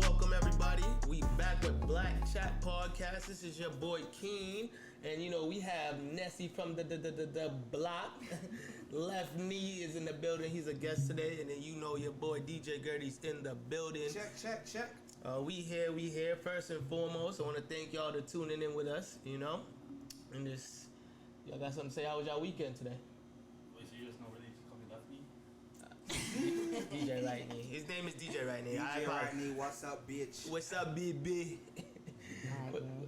Welcome, everybody. We back with Black Chat Podcast. This is your boy Keen, and we have Nessie from the block. Left Knee is in the building. He's a guest today, and then your boy DJ Gertie's in the building. Check. We here. First and foremost, I want to thank y'all for tuning in with us. And this, y'all got something to say? How was y'all weekend today? Wait, so you just know really call me Left Knee? DJ Right Knee. His name is DJ Right Knee. DJ Right Knee, what's up, bitch? What's up, BB?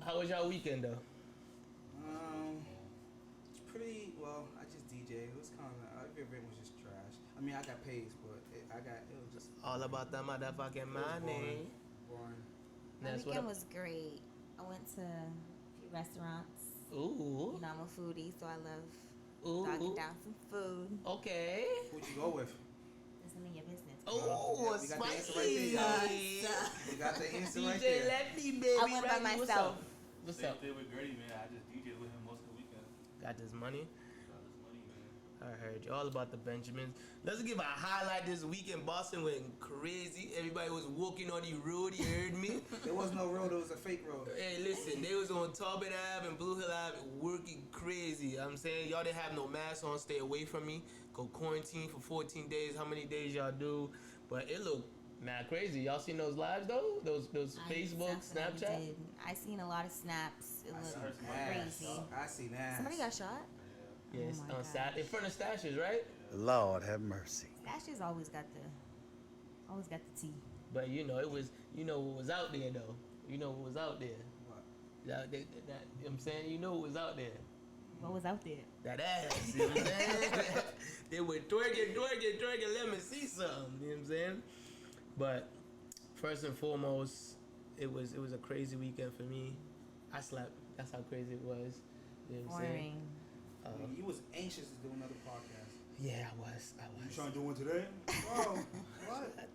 How was y'all weekend though? It's pretty well. I just DJ. It was kind of every event was just trash. I mean, I got paid, but it was just all about that motherfucking money. Boring. My weekend was great. I went to a few restaurants. Ooh. I'm a foodie, so I love dogging down some food. Okay. Who'd you go with? It's none of your business. Oh, we got the answer spicy. right there. We got the answer right DJ there. Lefty, baby. I went by myself. What's Same up? thing with Gertie, man. I just DJed with him most of the weekend. Got this money? Got this money, man. I heard you all about the Benjamins. Let's give a highlight this weekend. Boston went crazy. Everybody was walking on the road. You heard me? There was no road. It was a fake road. Hey, listen, they was on Talbot Ave and Blue Hill Ave working crazy. I'm saying y'all didn't have no mask on. Stay away from me. Go quarantine for 14 days. How many days y'all do? But it looked mad crazy. Y'all seen those lives though? Those Facebook, Snapchat? Did. I seen a lot of snaps. It looked crazy. I see that. Somebody got shot? Yes, Oh my on Sat gosh. in front of Stashes, right? Lord have mercy. Stashes always got the tea. But it was what was out there though. What was out there. What? Out there, I'm saying what was out there. What was out there? That ass, you know what I'm saying? They were twerking, let me see something, you know what I'm saying? But first and foremost, it was a crazy weekend for me. I slept. That's how crazy it was. You know what I'm saying? Boring. You was anxious to do another podcast. Yeah, I was. You trying to do one today? Bro, what?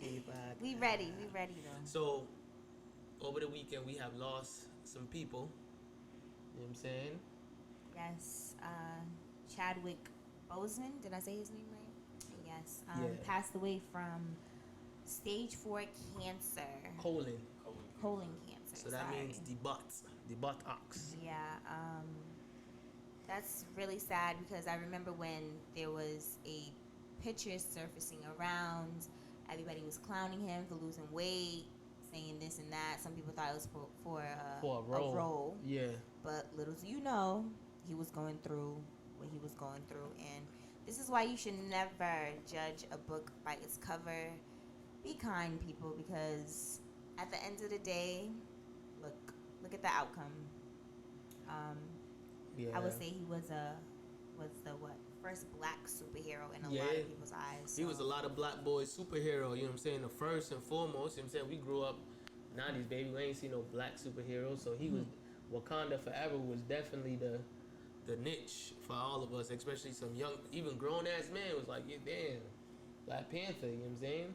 We ready though. So, over the weekend, we have lost some people. You know what I'm saying? Yes, Chadwick Boseman, did I say his name right? Yes, Yeah. passed away from stage 4 cancer. Colon. Colon cancer. So that means the buttocks. Yeah, that's really sad because I remember when there was a picture surfacing around, everybody was clowning him for losing weight, saying this and that. Some people thought it was for a role. Yeah. But little do you know, he was going through what he was going through. And this is why you should never judge a book by its cover. Be kind, people, because at the end of the day, look at the outcome. Yeah. I would say he was the first black superhero in a lot of people's eyes. So. He was a lot of black boys superhero, you know what I'm saying? The first and foremost, you know what I'm saying? We grew up 90s, baby. We ain't seen no black superhero. So he was Wakanda Forever was definitely the niche for all of us, especially some young, even grown ass man was like, yeah, damn, Black Panther, you know what I'm saying?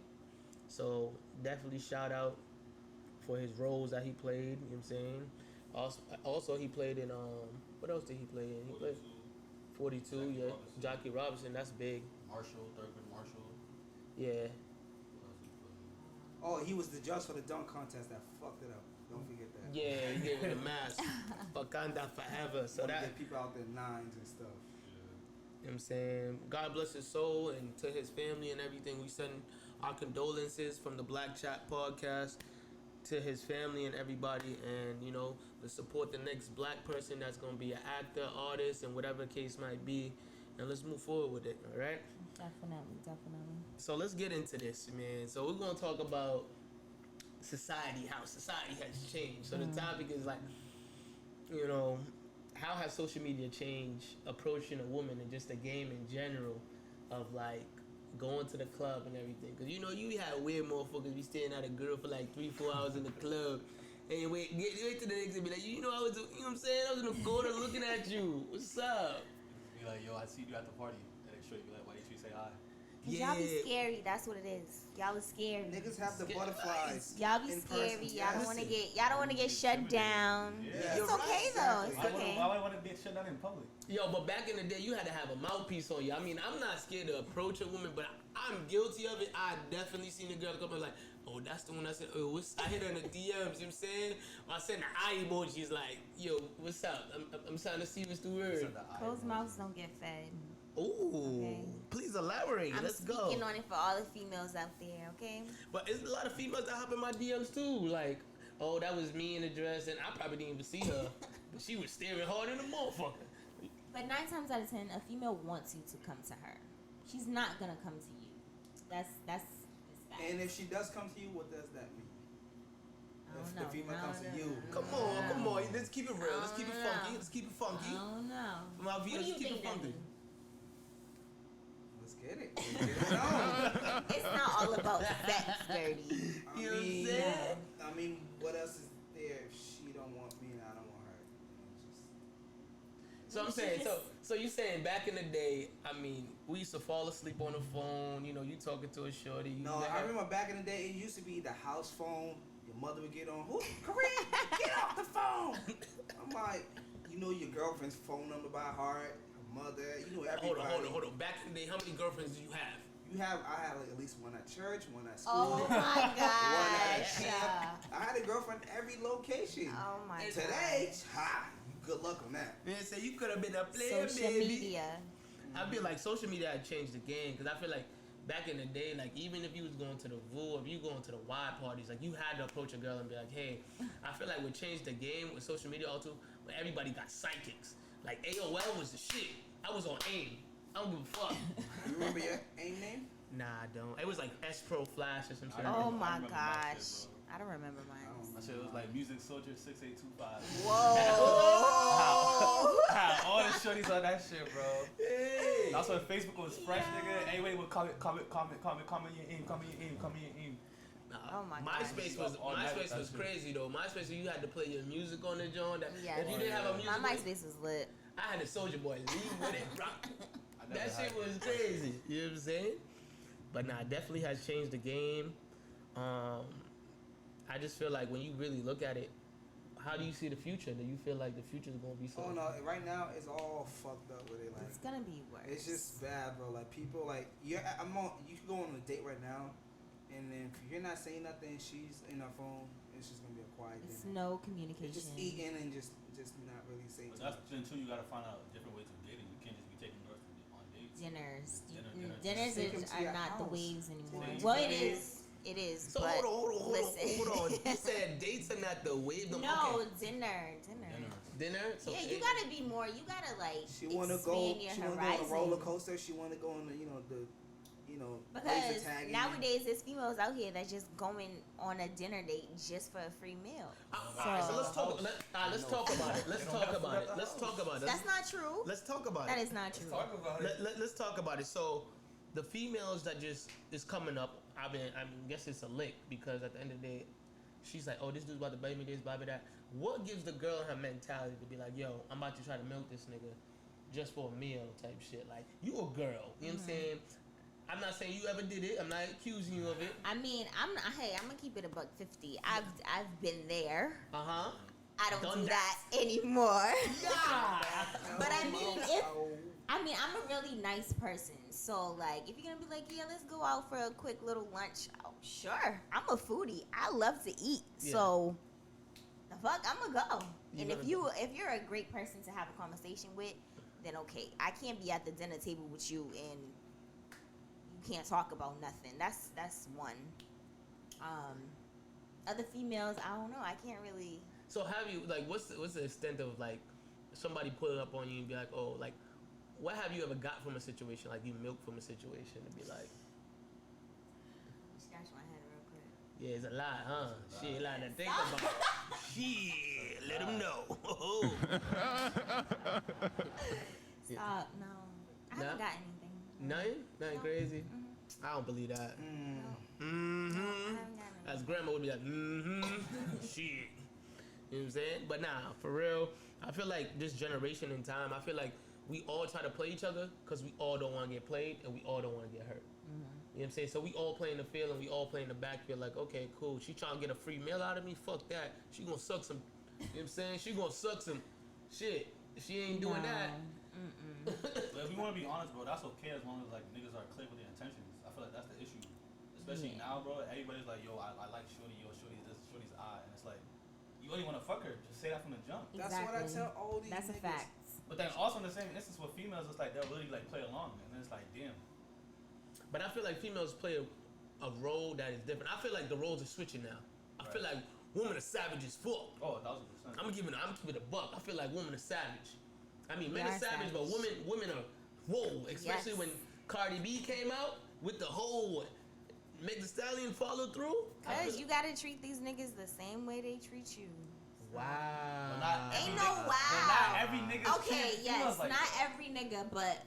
So definitely shout out for his roles that he played, you know what I'm saying? Also he played in what else did he play in? He played 42, yeah. Jackie Robinson, that's big. Thurgood Marshall. Yeah. Oh, he was the judge for the dunk contest that fucked it up. Don't forget that. Yeah, he gave it a mask. Wakanda Forever. So that get people out there nines and stuff. You know what I'm saying? God bless his soul and to his family and everything. We send our condolences from the Black Chat Podcast to his family and everybody, and to support the next black person that's going to be an actor, artist, and whatever case might be. And let's move forward with it, all right? Definitely. So let's get into this, man. So we're going to talk about society, how society has changed. So the topic is like, how has social media changed approaching a woman and just the game in general of like going to the club and everything? Because you had weird motherfuckers be staring at a girl for like 3-4 hours in the club. And wait to the next and be like, I was, what I'm saying? I was in the corner looking at you. What's up? Be like, yo, I see you at the party and they show you like, why didn't you say hi? Cause y'all be scary. That's what it is. Y'all is scary. Niggas have the butterflies. Y'all be in scary. person. Y'all don't want to get. Y'all don't want to get shut down. Yeah. It's okay though. It's Exactly. okay. Why would I want to be shut down in public? Yo, but back in the day, you had to have a mouthpiece on you. I mean, I'm not scared to approach a woman, but I'm guilty of it. I definitely seen a girl come and like, oh, that's the one I said, oh, I hit her in the DMs, you know what I'm saying? Or I send the eye emojis like, yo, what's up? I'm trying to see what's the word. Closed mouths don't get fed. Ooh, Okay. please elaborate. I'm Let's go. speaking on it for all the females out there, okay? But there's a lot of females that hop in my DMs too. Like, oh, that was me in the dress, and I probably didn't even see her, but she was staring hard in the motherfucker. But 9 times out of 10, a female wants you to come to her. She's not gonna come to you. That's And if she does come to you, what does that mean? If the female comes to you. Come on. Let's keep it real. Let's keep it funky. Let's keep it funky. I don't know. My What do viewers, you keep think it that funky. means? Let's get it. Let's get it on. It's not all about sex, dirty. I You know what I'm mean, saying? I mean, what else is there if she don't want me and I don't want her? So I'm saying, so you saying back in the day, I mean, we used to fall asleep on the phone. You know, you talking to a shorty. You No, never- I remember back in the day, it used to be the house phone. Your mother would get on. Who? Kareem, get off the phone. I'm like, you know your girlfriend's phone number by heart. Her mother. You know everybody. Hold on. Back in the day, how many girlfriends did you have? I had like at least one at church, one at school. Oh my One at gosh. camp. I had a girlfriend at every location. Oh my god. Today, good luck on that. Man, say you could have been a player, Social baby. media. I feel like social media had changed the game because I feel like back in the day, like even if you was going to the VU, if you going to the wide parties, like you had to approach a girl and be like, hey, I feel like what changed the game with social media also, when everybody got psychics. Like AOL was the shit. I was on AIM. I don't give a fuck. You remember your AIM name? Nah, I don't. It was like S Pro Flash or some shit. Oh I my remember my shit, gosh. bro. I don't remember mine. My shit was like Music Soldier 6825. Whoa. All the shorties on that shit, bro. Hey. That's when Facebook was fresh, nigga. Anybody would comment your aim. Nah, Oh my MySpace gosh. was All night with that was shit. crazy though. MySpace, you had to play your music on the joint. Yeah. If you didn't have a music, My MySpace was lit. I had a Soldier Boy leave with it. I never That had shit it. was crazy. You know what I'm saying? But nah, definitely has changed the game. I just feel like when you really look at it, how do you see the future? Do you feel like the future is gonna be so? Oh no! Right now, it's all fucked up with it. Like, It's gonna be worse. it's just bad, bro. Like people, like you can go on a date right now, and then if you're not saying nothing, she's in her phone. It's just gonna be a quiet It's dinner. no communication. Just eating and just not really saying. But that's then too. You gotta find out different ways of dating. You can't just be taking girls on dates. Dinners. Dinners. Dinners Take 'em to are your not the house. waves anymore. Take 'em Well, to it your is. It is. So but hold on. listen. You said dates are not the wave. No, Okay. dinner. Dinner. So Yeah, you gotta be more. You gotta like She want to expand go. your She want to go horizon. on a roller coaster. She want to go on the laser Because tagging. nowadays there's females out here that just going on a dinner date just for a free meal. Alright, so let's talk. Let's talk about it. Let's talk about it. That's not true. Let's talk about That it. is not true. Talk about it. Let's talk about it. So, the females that just is coming up, I guess it's a lick because at the end of the day, she's like, oh, this dude's about to buy me this, buy me that. What gives the girl her mentality to be like, yo, I'm about to try to milk this nigga just for a meal type shit? Like, you a girl, you know what I'm saying? I'm not saying you ever did it. I'm not accusing you of it. I mean, I'm gonna keep it $150. I've been there. Uh-huh. I don't Done do that. that anymore. Yeah. But I mean, I'm a really nice person. So like, if you're gonna be like, yeah, let's go out for a quick little lunch. Oh, sure. I'm a foodie. I love to eat. Yeah. So the fuck, I'm gonna go. You And gonna if you're a great person to have a conversation with, then okay. I can't be at the dinner table with you and you can't talk about nothing. That's one. Other females, I don't know. I can't really. So have you, like, what's the extent of, like, somebody put it up on you and be like, oh, like, what have you ever got from a situation? Like, you milked from a situation to be like, Scratch my head real quick. yeah, it's a lot, huh? Shit, a lot to think about. Shit, let them know. Stop. No. I haven't Nah? got anything. Nothing? Nothing No. crazy? Mhm. I don't believe that. No, Mm-hmm. I haven't got anything. As grandma would be like, shit. You know what I'm saying? But nah, for real, I feel like this generation in time, I feel like we all try to play each other because we all don't want to get played and we all don't want to get hurt. You know what I'm saying? So we all play in the field and we all play in the backfield. Like, okay, cool. She trying to get a free meal out of me. Fuck that. She gonna suck some. You know what I'm saying? She gonna suck some shit. She ain't doing that. But if we want to be honest, bro, that's okay as long as like niggas are clear with their intentions. I feel like that's the issue, especially now, bro. Everybody's like, yo, I like shorty, yo, shorty's this, shorty's I, and it's like, you only want to fuck her. Just say that from the jump. That's what I tell all these That's niggas. a fact. But then also in the same instance with females, it's like they'll really like play along, and then it's like, damn. But I feel like females play a role that is different. I feel like the roles are switching now. I feel like women are savage as fuck. Oh, 1000%. I'm keeping it a buck. I feel like women are savage. I mean, men We are are savage, but savage. women are whoa. Especially Yes. when Cardi B came out with the whole Meg Thee Stallion follow through. Cause you gotta treat these niggas the same way they treat you. Wow. Ain't no wow. But not every nigga's Okay, treating yes, females like not that. every nigga, but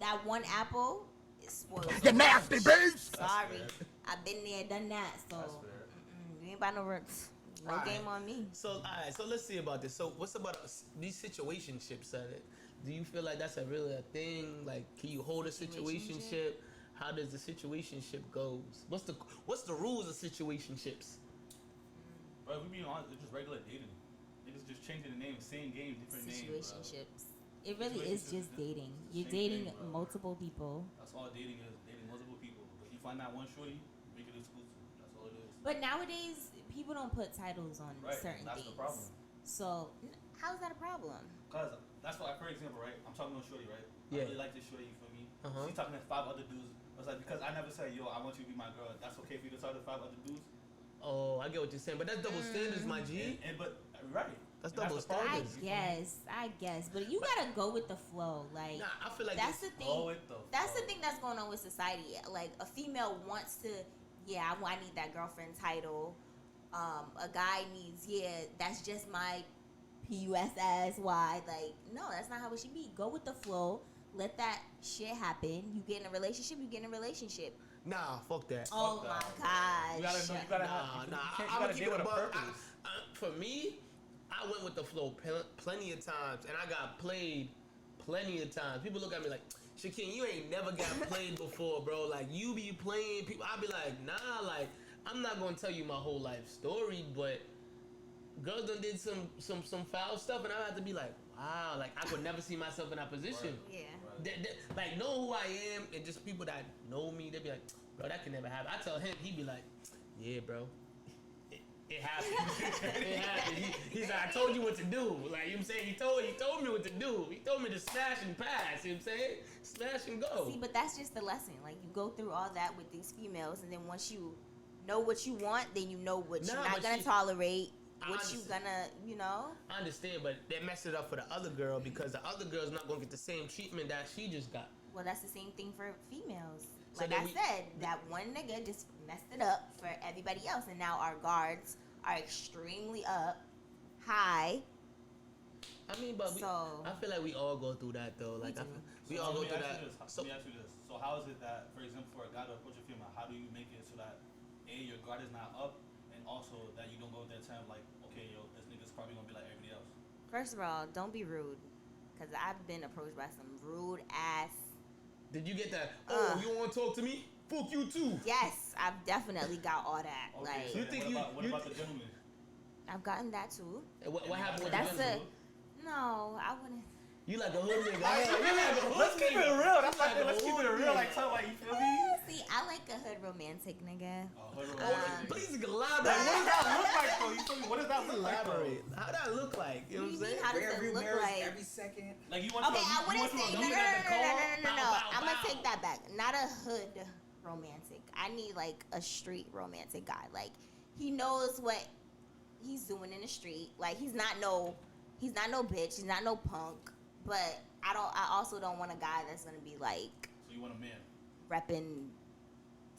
that one apple is spoiled. You nasty beast! Sorry, fair. I've been there, done that. So That's fair. you ain't about no works. No Alright. game on me. So, all right. So let's see about this. So, what's about these situationships? Do you feel like that's really a thing? Like, can you hold a situationship? How does the situationship goes? What's the rules of situationships? Bro, if we being honest, it's just regular dating. Niggas just changing the name, same game, different name. Situationships. It really is just dating. You're Same dating thing, bro. multiple people. That's all dating is, dating multiple people. But you find that one shorty, make it exclusive. That's all it is. But nowadays, people don't put titles on Right, certain that's things. the problem. So, how's that a problem? Cause that's why, for example, right? I'm talking to a shorty, right? Yeah. I really like this shorty, you feel me? Uh-huh. She's talking to 5 other dudes. I was like, because I never said, yo, I want you to be my girl. That's okay for you to talk to 5 other dudes. Oh, I get what you're saying, but that's double standards, my G. But right. That's And double the problem. I standards. guess, but you gotta go with the flow. Like Nah, I feel like that's the thing. Go with the That's the flow. thing that's going on with society. Like a female wants to, I need that girlfriend title. A guy needs, that's just my PUSSY. Like, no, that's not how it should be. Go with the flow. Let that shit happen. You get in a relationship. Nah, fuck that. Oh that. my gosh. You gotta know, you gotta have, Nah, you I'm gotta keep deal it with a above. purpose. For me, I went with the flow plenty of times, and I got played plenty of times. People look at me like, Shaquille, you ain't never got played before, bro. Like, you be playing people. I be like, nah, like, I'm not gonna tell you my whole life story, but girls done did some foul stuff, and I have to be like, wow, like, I could never see myself in that position. Yeah. Like, know who I am, and just people that know me, they be like, bro, that can never happen. I tell him, he be like, yeah, bro. It happened. It happened. He's like, I told you what to do. Like, you know what I'm saying? He told me what to do. He told me to smash and pass. You know what I'm saying? Smash and go. See, but that's just the lesson. Like, you go through all that with these females, and then once you know what you want, then you know what you're not gonna tolerate, what you gonna, I understand, but they messed it up for the other girl because the other girl's not gonna get the same treatment that she just got. Well, that's the same thing for females. So Like then I said, that one nigga just messed it up for everybody else, and now our guards are extremely high. I mean, but So- I feel like we all go through that though. Like, do. we all go Let me through ask that. you this. So, Let me ask you this. So how is it that, for example, for a guy to approach a female, how do you make it so that your guard is not up, and also that you don't go with that time like, okay, yo, this nigga's probably gonna be like everybody else. First of all, don't be rude, because I've been approached by some rude ass. did you get that? Oh, you want to talk to me? Fuck you too. Yes, I've definitely got all that. Okay, Like, so You then think what about the gentleman? I've gotten that too. And what happened with That's the a gentleman? no. I wouldn't. You like a hood nigga? Yeah, you like a hood Let's keep it nigga. real. That's You like, like a let's keep it hood real. nigga. Like, tell like, you feel me? See, I like a hood romantic nigga. Please Like, elaborate. what does that look like, though? You feel me? What does that look like, though? Elaborate. How that look like? You know what I'm saying? How does it Rearview look mirrors like? every second. Like, you want Okay, to I wouldn't say no. Bow, I'm gonna bow. take that back. Not a hood romantic. I need like a street romantic guy. Like he knows what he's doing in the street. Like he's not no bitch. He's not no punk. But I also don't want a guy that's gonna be like So you want a man. repping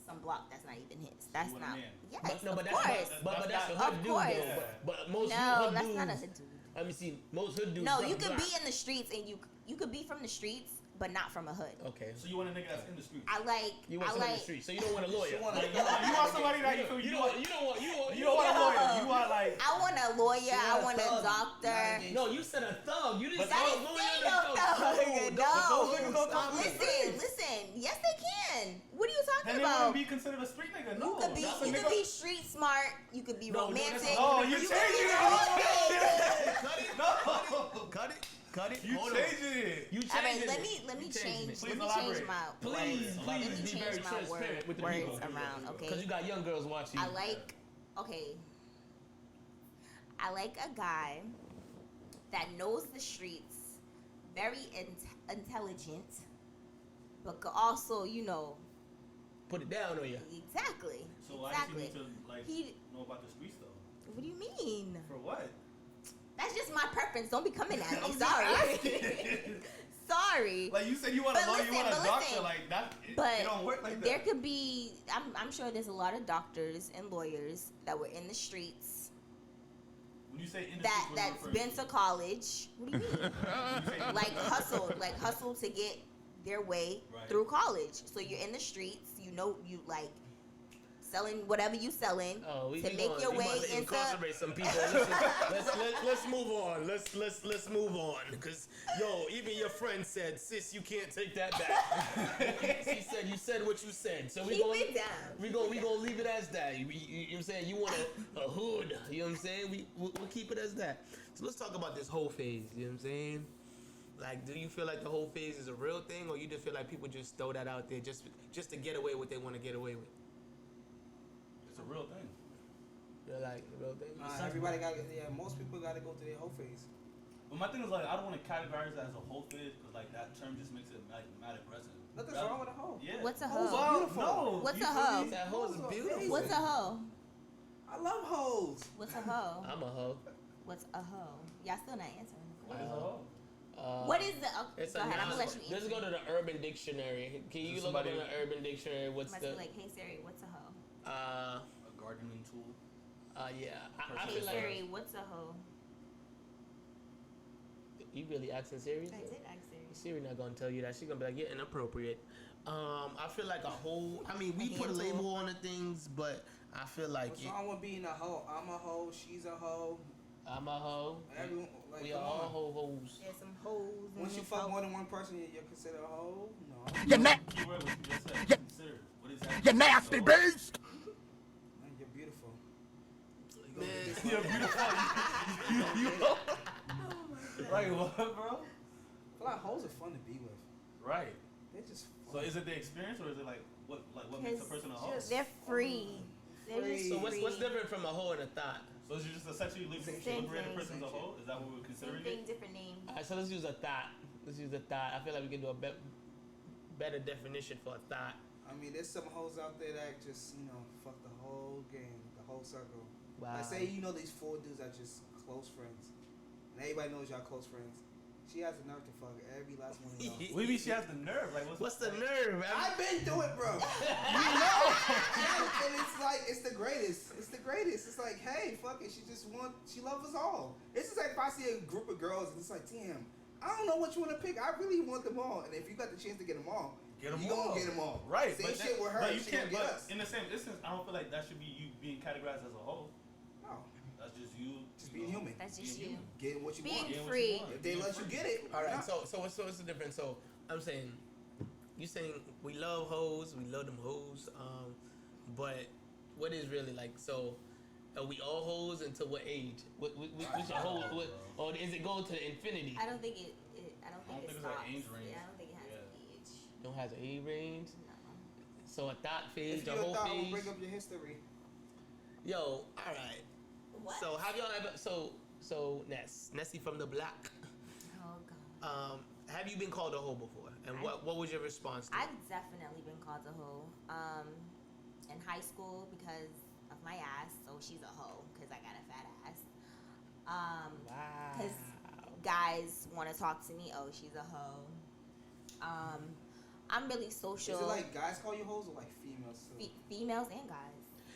some block that's not even his. That's want a not. man. Yes, But of that's course. but that's a Of hood dude course. though. But most No, hood that's dudes. not a hood dude. Let me see. Most hood dudes. No, rock you could black. be in the streets and you could be from the streets, but not from a hood. Okay. So you want a nigga that's in the streets? I like. You want I someone in like. the street, so you don't want a lawyer. You want Like, you want somebody that you You don't want a lawyer. You want like. I want a lawyer. I want a thug. doctor. No, you said a thug. You didn't But say I a didn't lawyer. say no thug. those niggas don't talk to Listen. Yes, they can. What are you Then talking they about? wouldn't be considered a street nigga. No, You could be. that's a You nigga. could be street smart. You could be No, no, romantic. that's Oh, you could changing be it. all things. Cut it. No. Cut it. You Hold on. changing it. You All right, changing let it. me You changing change. it. Please Let me change elaborate. my. Please let me be very change my transparent with the words people. around. Okay. Because you got young girls watching. I like. Okay. I like a guy that knows the streets, very intelligent, but could also, Put it down on you. exactly. So why exactly. does he need to like He- know about the streets though? What do you mean? For what? That's just my preference. Don't be coming at me. I'm just Sorry. asking. Sorry. Like you said, you want But a lawyer, you want a listen, doctor. Like that, But it don't work like there that. could be. I'm sure there's a lot of doctors and lawyers that were in the streets When you say industry, that's been to college. What do you mean? like hustled to get their way Right. through college. So you're in the streets. You like selling whatever you selling to make your way into. Incarcerate some people. Let's move on. Let's move on. Because even your friend said, "Sis, you can't take that back." She said, "You said what you said." So Keep it down. we gonna leave it as that. You know what I'm saying? You want a hood. You know what I'm saying? We'll keep it as that. So let's talk about this whole phase. You know what I'm saying? Like, do you feel like the whole phase is a real thing, or you just feel like people just throw that out there just to get away with what they want to get away with? It's a real thing. You're like the real thing. Everybody got. Yeah, most people got to go through their whole phase. But my thing is like, I don't want to categorize it as a whole phase because like that term just makes it like mad aggressive. Nothing's wrong with a hoe. Yeah. What's a Hoes hoe? are beautiful. No. What's you a feel hoe? me? That hoe's Hoes are beautiful. amazing. What's a hoe? I love hoes. What's a hoe? I'm a hoe. What's a hoe? Y'all still not answering. What is a hoe? What is the? It's Go ahead. I'm gonna let you Let's answer. go to the Urban Dictionary. Can you So look up somebody- in the Urban Dictionary? What's Must the? be like, hey Siri, what's a hoe? Uh, A gardening tool. yeah. I Hey feel like Siri, what's a hoe? you really asking Siri. I did ask Siri. Siri not gonna tell you that. She gonna be like, yeah, inappropriate. I feel like a whole. I mean, we A put a handful. label on the things, but I feel like What's wrong with being a hoe? I'm a hoe. She's a hoe. I'm a hoe. Everyone, like, We come are all on. hoes. There's some hoes. in Once you this fuck hoe. more than one person, you're considered a hoe. No. Keyword was you just said. Consider. What is that? You nasty beast! Man, you're beautiful. Man. You're beautiful. You like what, bro? I feel like hoes are fun to be with. Right. They're just So fun. is it the experience or is it like what makes a person a hoe? just- They're free. They're just So free. what's different from a hoe and a thought? So is it just a sexually Same liberated thing. person's a hoe? Is that what we're Same considering thing, it? different name. Alright, so let's use a thought. I feel like we can do a better definition for a thought. I mean, there's some hoes out there that just, fuck the whole game, the whole circle. Wow. Like, say, these 4 dudes are just close friends. And everybody knows y'all close friends. She has the nerve to fuck every last one of y'all. What do you mean she has the nerve? Like What's the nerve? I've been through it, bro. And it's like, it's the greatest. It's the greatest. It's like, hey, fuck it. She loves us all. It's just like if I see a group of girls and it's like, damn, I don't know what you want to pick. I really want them all. And if you got the chance to get them all, Get 'em you all. gonna get them all. Right. Same but shit with her. But you She can't. gonna get But us. in the same instance, I don't feel like that should be you being categorized as a hoe. No, That's just you. just being human. That's just you. Getting what you Being want. Getting what free. you want. If they let you get it, All right. why not? So what's the difference? So I'm saying, you saying we love hoes, we love them hoes. But what is really like? So are we all hoes until what age? What's your hoe? Or is it going to infinity? I don't think it. I don't think it think it's stops. an age range. Yeah, I don't think it has an age. Don't have an age range. No. So a thought phase, If the you're a whole thought, we'll phase. bring up your history. Yo, all right. What? So have y'all ever? So Nessie from the block. Oh God. Have you been called a hoe before? And what was your response to it? I've definitely been called a hoe. In high school because of my ass, so she's a hoe because I got a fat ass. Because guys want to talk to me. Oh, she's a hoe. I'm really social. Is it like guys call you hoes or like females? Too? Females and guys.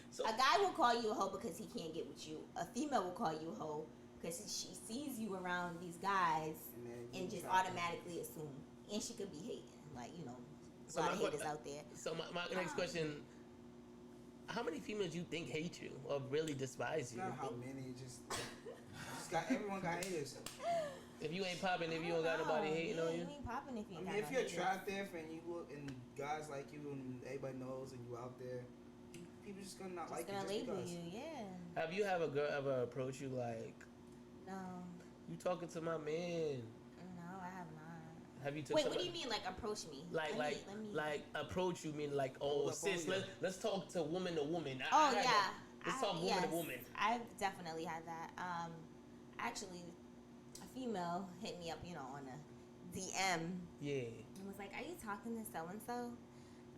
So, A guy will call you a hoe because he can't get with you. A female will call you a hoe because she sees you around these guys And then and you just try to- automatically assume and she could be hating. Like, you know, a So lot of my- haters out there. So my next question: how many females you think hate you or really despise It's you? not how many. Just got everyone got haters. If you ain't popping, if you don't got nobody hating on you. You ain't popping if you I ain't mean, got if no you're haters. attractive and you look and guys like you and everybody knows and you out there, people just gonna not Just like you gonna just label because. you, yeah. Have you have a girl ever approach you like, No, you talking to my man? no, I have not. Have you took Wait, what somebody, do you mean, like, approach me? like Let me. like approach you mean like, Hold oh up sis, on you. let's talk to woman to woman. Oh, I had yeah. that. Let's talk woman yes, to woman. I've definitely had that. Actually, a female hit me up, you know, on a DM Yeah. and was like, "Are you talking to so and so?"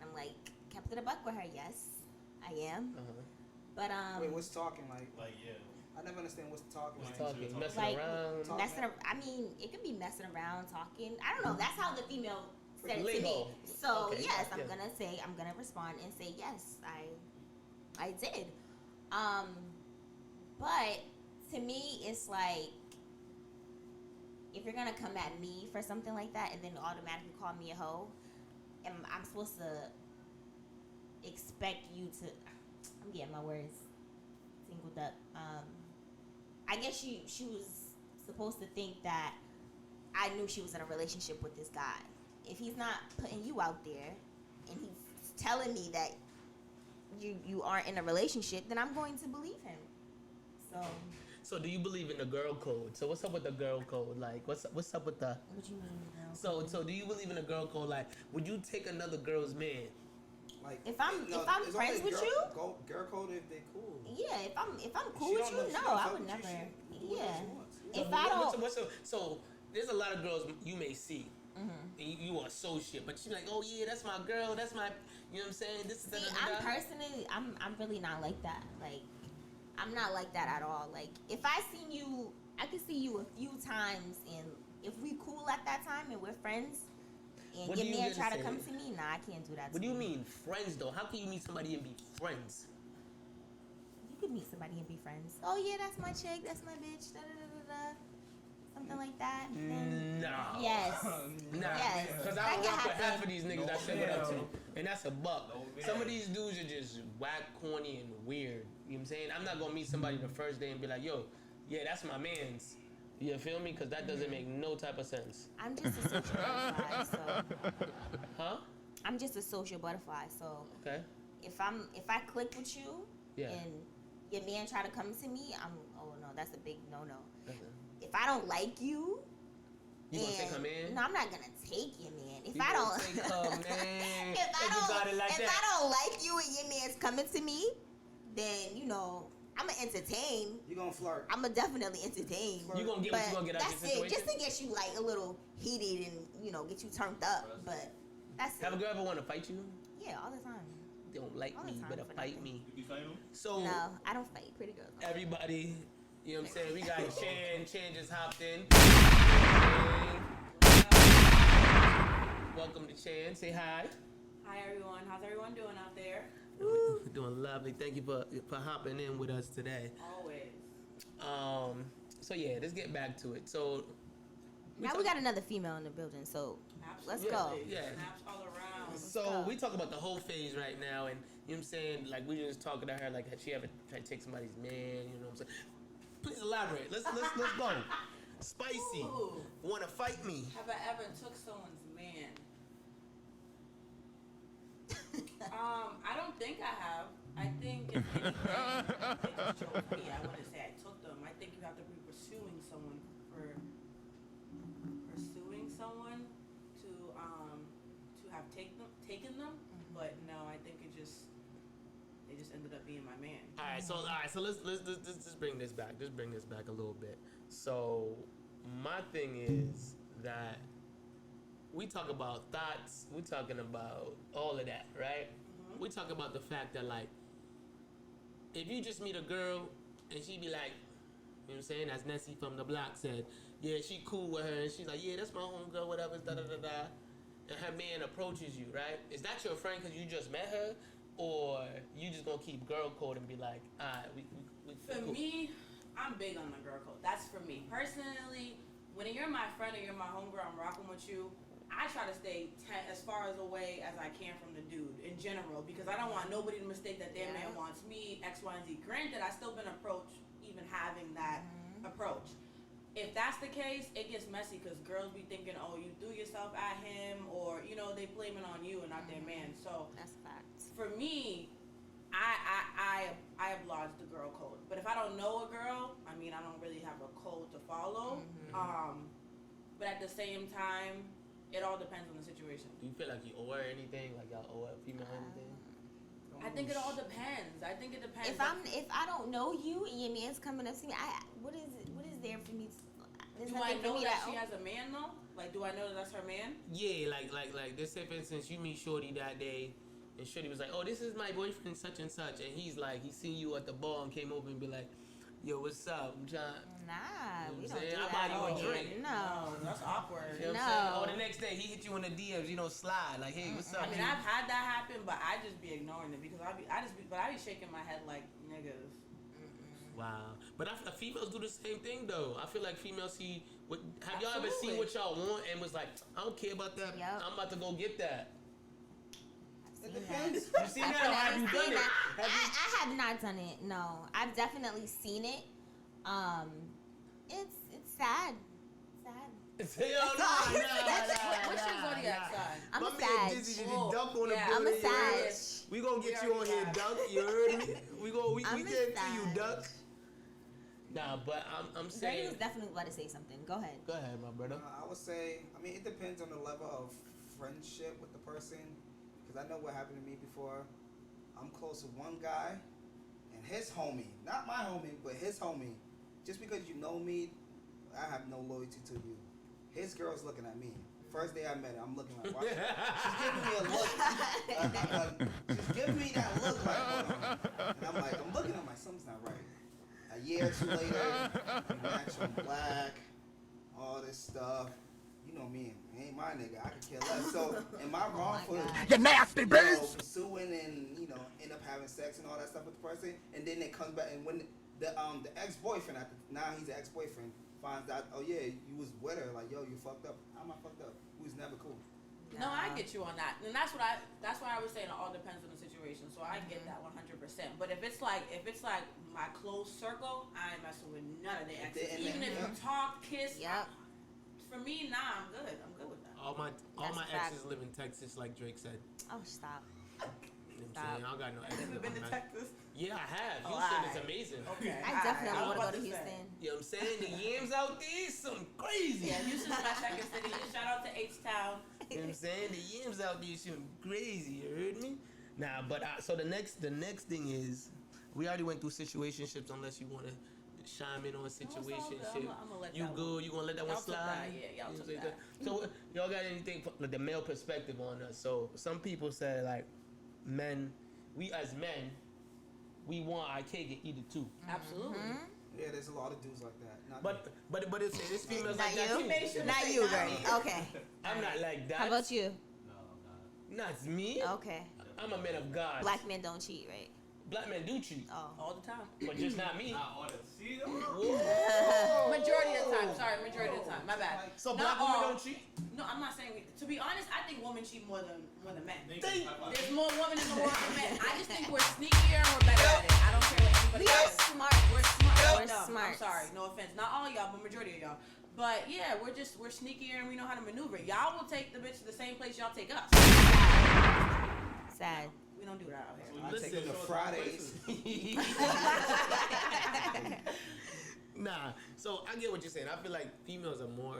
And I'm like, kept it a buck with her. Yes, I am. Uh-huh. But Wait, what's talking like? Like, yeah. I never understand what's talking What's like. talking? Talk- Messing like, around. talk- messing. I mean, it could be messing around, talking. I don't know. That's how the female said it to me. Lingo. So Okay, yes, yeah. I'm gonna respond and say yes, I did. But to me, it's like, if you're gonna come at me for something like that and then automatically call me a hoe, and I'm supposed to expect you to, I'm getting my words singled up. I guess she was supposed to think that I knew she was in a relationship with this guy. If he's not putting you out there and he's telling me that you aren't in a relationship, then I'm going to believe him. So So do you believe in the girl code? So what's up with the girl code? Like what's up with the what you mean, girl? so do you believe in the girl code? Like would you take another girl's man? Like If I'm it's friends only with girl, you? girl code if they cool. Yeah, if I'm cool She with don't you, know- she no, don't I fuck would with you, never. she do whatever Yeah. she wants. If So I don't, so there's a lot of girls you may see. Mhm. And you are associate, but she's like, oh yeah, that's my girl, that's my, you know what I'm saying? This is see, I'm personally, I'm really not like that. Like, I'm not like that at all. Like, if I seen you, I could see you a few times, and if we cool at that time and we're friends, and What your do you man gonna try to say? come to me, nah, I can't do that. What to do you me. mean friends though? How can you meet somebody and be friends? You could meet somebody and be friends. Oh yeah, that's my chick, that's my bitch, da da da da da. Something like that. Then, No. yes. Nah. Yes. Because That I can rock with happen. half of these niggas that say what up to, No. and that's a buck. No, man. Some of these dudes are just whack, corny, and weird. You know what I'm saying? I'm not gonna meet somebody the first day and be like, yo, yeah, that's my man's. You feel me? Because that doesn't make no type of sense. I'm just a social butterfly, so Huh? I'm just a social butterfly. So Okay. if I click with you Yeah. and your man try to come to me, oh no, that's a big no. Okay. If I don't like you, You gonna and- take her man? No, I'm not gonna take your man. If You I gonna don't, take her man. if I You got it like if that. I don't like you and your man's coming to me, then I'm gonna entertain. You gonna flirt? I'm gonna definitely entertain. You gonna get what you gonna get out that's your situation? it, just to get you like a little heated and get you turned up. But that's Have a it. girl ever want to fight you? Yeah, all the time. They don't like All the me, time better for fight nothing. me. You be fighting them? So No, I don't fight pretty girls. everybody, you know what I'm saying? We got Chan just hopped in. Welcome to Chan. Say hi. Hi everyone, how's everyone doing out there? We're doing lovely. Thank you for hopping in with us today. Always. So yeah, let's get back to it. So Now we got another female in the building, so let's go. Absolutely. Yeah. Snaps all around. So we talk about the whole phase right now, and you know what I'm saying? Like we just talking to her, like had she ever tried to take somebody's man? You know what I'm saying? Please elaborate. Let's go. Spicy. Ooh. Wanna fight me? Have I ever took someone's man? I don't think I have. I think if anything, they just chose me. I wouldn't say I took them. I think you have to be pursuing someone to have taken them. But no, I think they just ended up being my man. All right, so let's just bring this back. Just bring this back a little bit. So my thing is that we talk about thoughts. We talking about all of that, right? Mm-hmm. We talk about the fact that like, if you just meet a girl and she be like, you know what I'm saying? As Nessie from the block said, yeah, she cool with her, and she's like, yeah, that's my homegirl, whatever, da da da da. And her man approaches you, right? Is that your friend because you just met her, or you just gonna keep girl code and be like, alright, we For cool. me, I'm big on the girl code. That's for me. Personally, when you're my friend or you're my homegirl, I'm rocking with you, I try to stay as far as away as I can from the dude in general because I don't want nobody to mistake that their man wants me, X, Y, and Z. Granted, I've still been approached even having that approach. If that's the case, it gets messy because girls be thinking, oh, you threw yourself at him, or, you know, they blame it on you and not their man. So That's facts. for me, I oblige the girl code. But if I don't know a girl, I mean, I don't really have a code to follow. But at the same time, it all depends on the situation. Do you feel like you owe her anything? Like y'all owe a female anything? I think it all depends. I think it depends. If I don't know you and your man's coming up to me, what is there for me? There's do I nothing for know me that she has a man though? Like, do I know that that's her man? Yeah, like this. Say for instance, you meet Shorty that day, and Shorty was like, "Oh, this is my boyfriend, such and such," and he's like, he seen you at the bar and came over and be like, "Yo, what's up? I'm trying." Nah, You know we what I'm don't do saying? I that. buy you a drink. No. That's awkward. You know what I'm saying? Or the next day he hit you in the DMs, you know, slide like, "Hey, what's up?" I mean, I've had that happen, but I just be ignoring it because I be shaking my head like niggas. Wow, but I feel like females do the same thing though. I feel like females see. Have y'all ever Absolutely. seen what y'all want and was like, "I don't care about that. Yep. I'm about to go get that." It depends. You seen that or have you done it? I have not done it. No, I've definitely seen it. It's sad. Sad. What's your zodiac sign? I'm My a man Sag. Dizzy did Whoa. dunk on the Yeah. building. I'm a you heard? Sag. We gonna get We you on already here, have. Dunk. You heard me? We I'm a get to you, Sag. Dunk. Nah, but I'm Granny saying. was definitely about to say something. Go ahead. Go ahead, my brother. I would say, I mean, it depends on the level of friendship with the person. Because I know what happened to me before. I'm close to one guy and his homie. Not my homie, but his homie. Just because you know me, I have no loyalty to you. His girl's looking at me. First day I met her, I'm looking like, watch. She's giving me a look. She's giving me that look like, hold on. And I'm like, I'm looking at my something's not right. A year or two later, we match on black, all this stuff. You know me, it ain't my nigga. I could care less. So, am I wrong for You nasty bitch! pursuing and end up having sex and all that stuff with the person? And then it comes back, and when the ex-boyfriend, now he's an ex-boyfriend, finds out, oh yeah, you was with her, like, yo, you fucked up. How am I fucked up? We was never cool. No, I get you on that, and that's why I was saying it all depends on the situation. So I get that 100%. But if it's like my close circle, I ain't messing with none of the exes. Even if you talk, kiss. Yep. For me, nah, I'm good. I'm good with that. All my That's a fact. exes live in Texas, like Drake said. Oh, stop. You know what I'm saying? I don't got no exes. Have you been to Texas? Yeah, I have. Oh, Houston is alright. amazing. Okay. I definitely want to go to say. Houston. You know what I'm saying? The yams out there is something crazy. Yeah, Houston's my second city. Shout out to H-Town. You know what I'm saying? The yams out there is something crazy. You heard me? Nah, but so the next thing is, we already went through situationships. Unless you want to chime in on situationship. I'ma let You that good? You gonna let that Y'all one took slide? that, yeah, y'all You know took what I'm saying? So y'all got anything from like, the male perspective on us? So some people say like, men, we as men, we want our cake and eat it too. Absolutely. Yeah, there's a lot of dudes like that. Not But it's females Not like that you? too. Not you, Granny. Okay. I'm not like that. How about you? No, I'm not. Not me. Okay. I'm a man of God. Black men don't cheat, right? Black men do cheat, Oh. All the time. but just not me. Not all the see them. Majority of the time. Sorry, majority of the time. My bad. So Not black women all. don't cheat. No, I'm not saying. To be honest, I think women cheat more than men. They- There's more women in the world than men. I just think we're sneakier and we're better at it. I don't care what anybody We are says. smart. We're smart. We're No, smart. I'm sorry. No offense. Not all y'all, but majority of y'all. But yeah, we're sneakier and we know how to maneuver. Y'all will take the bitch to the same place y'all take us. Sad. We don't do that out here. I Listen, take them to Fridays. Nah, so I get what you're saying. I feel like females are more,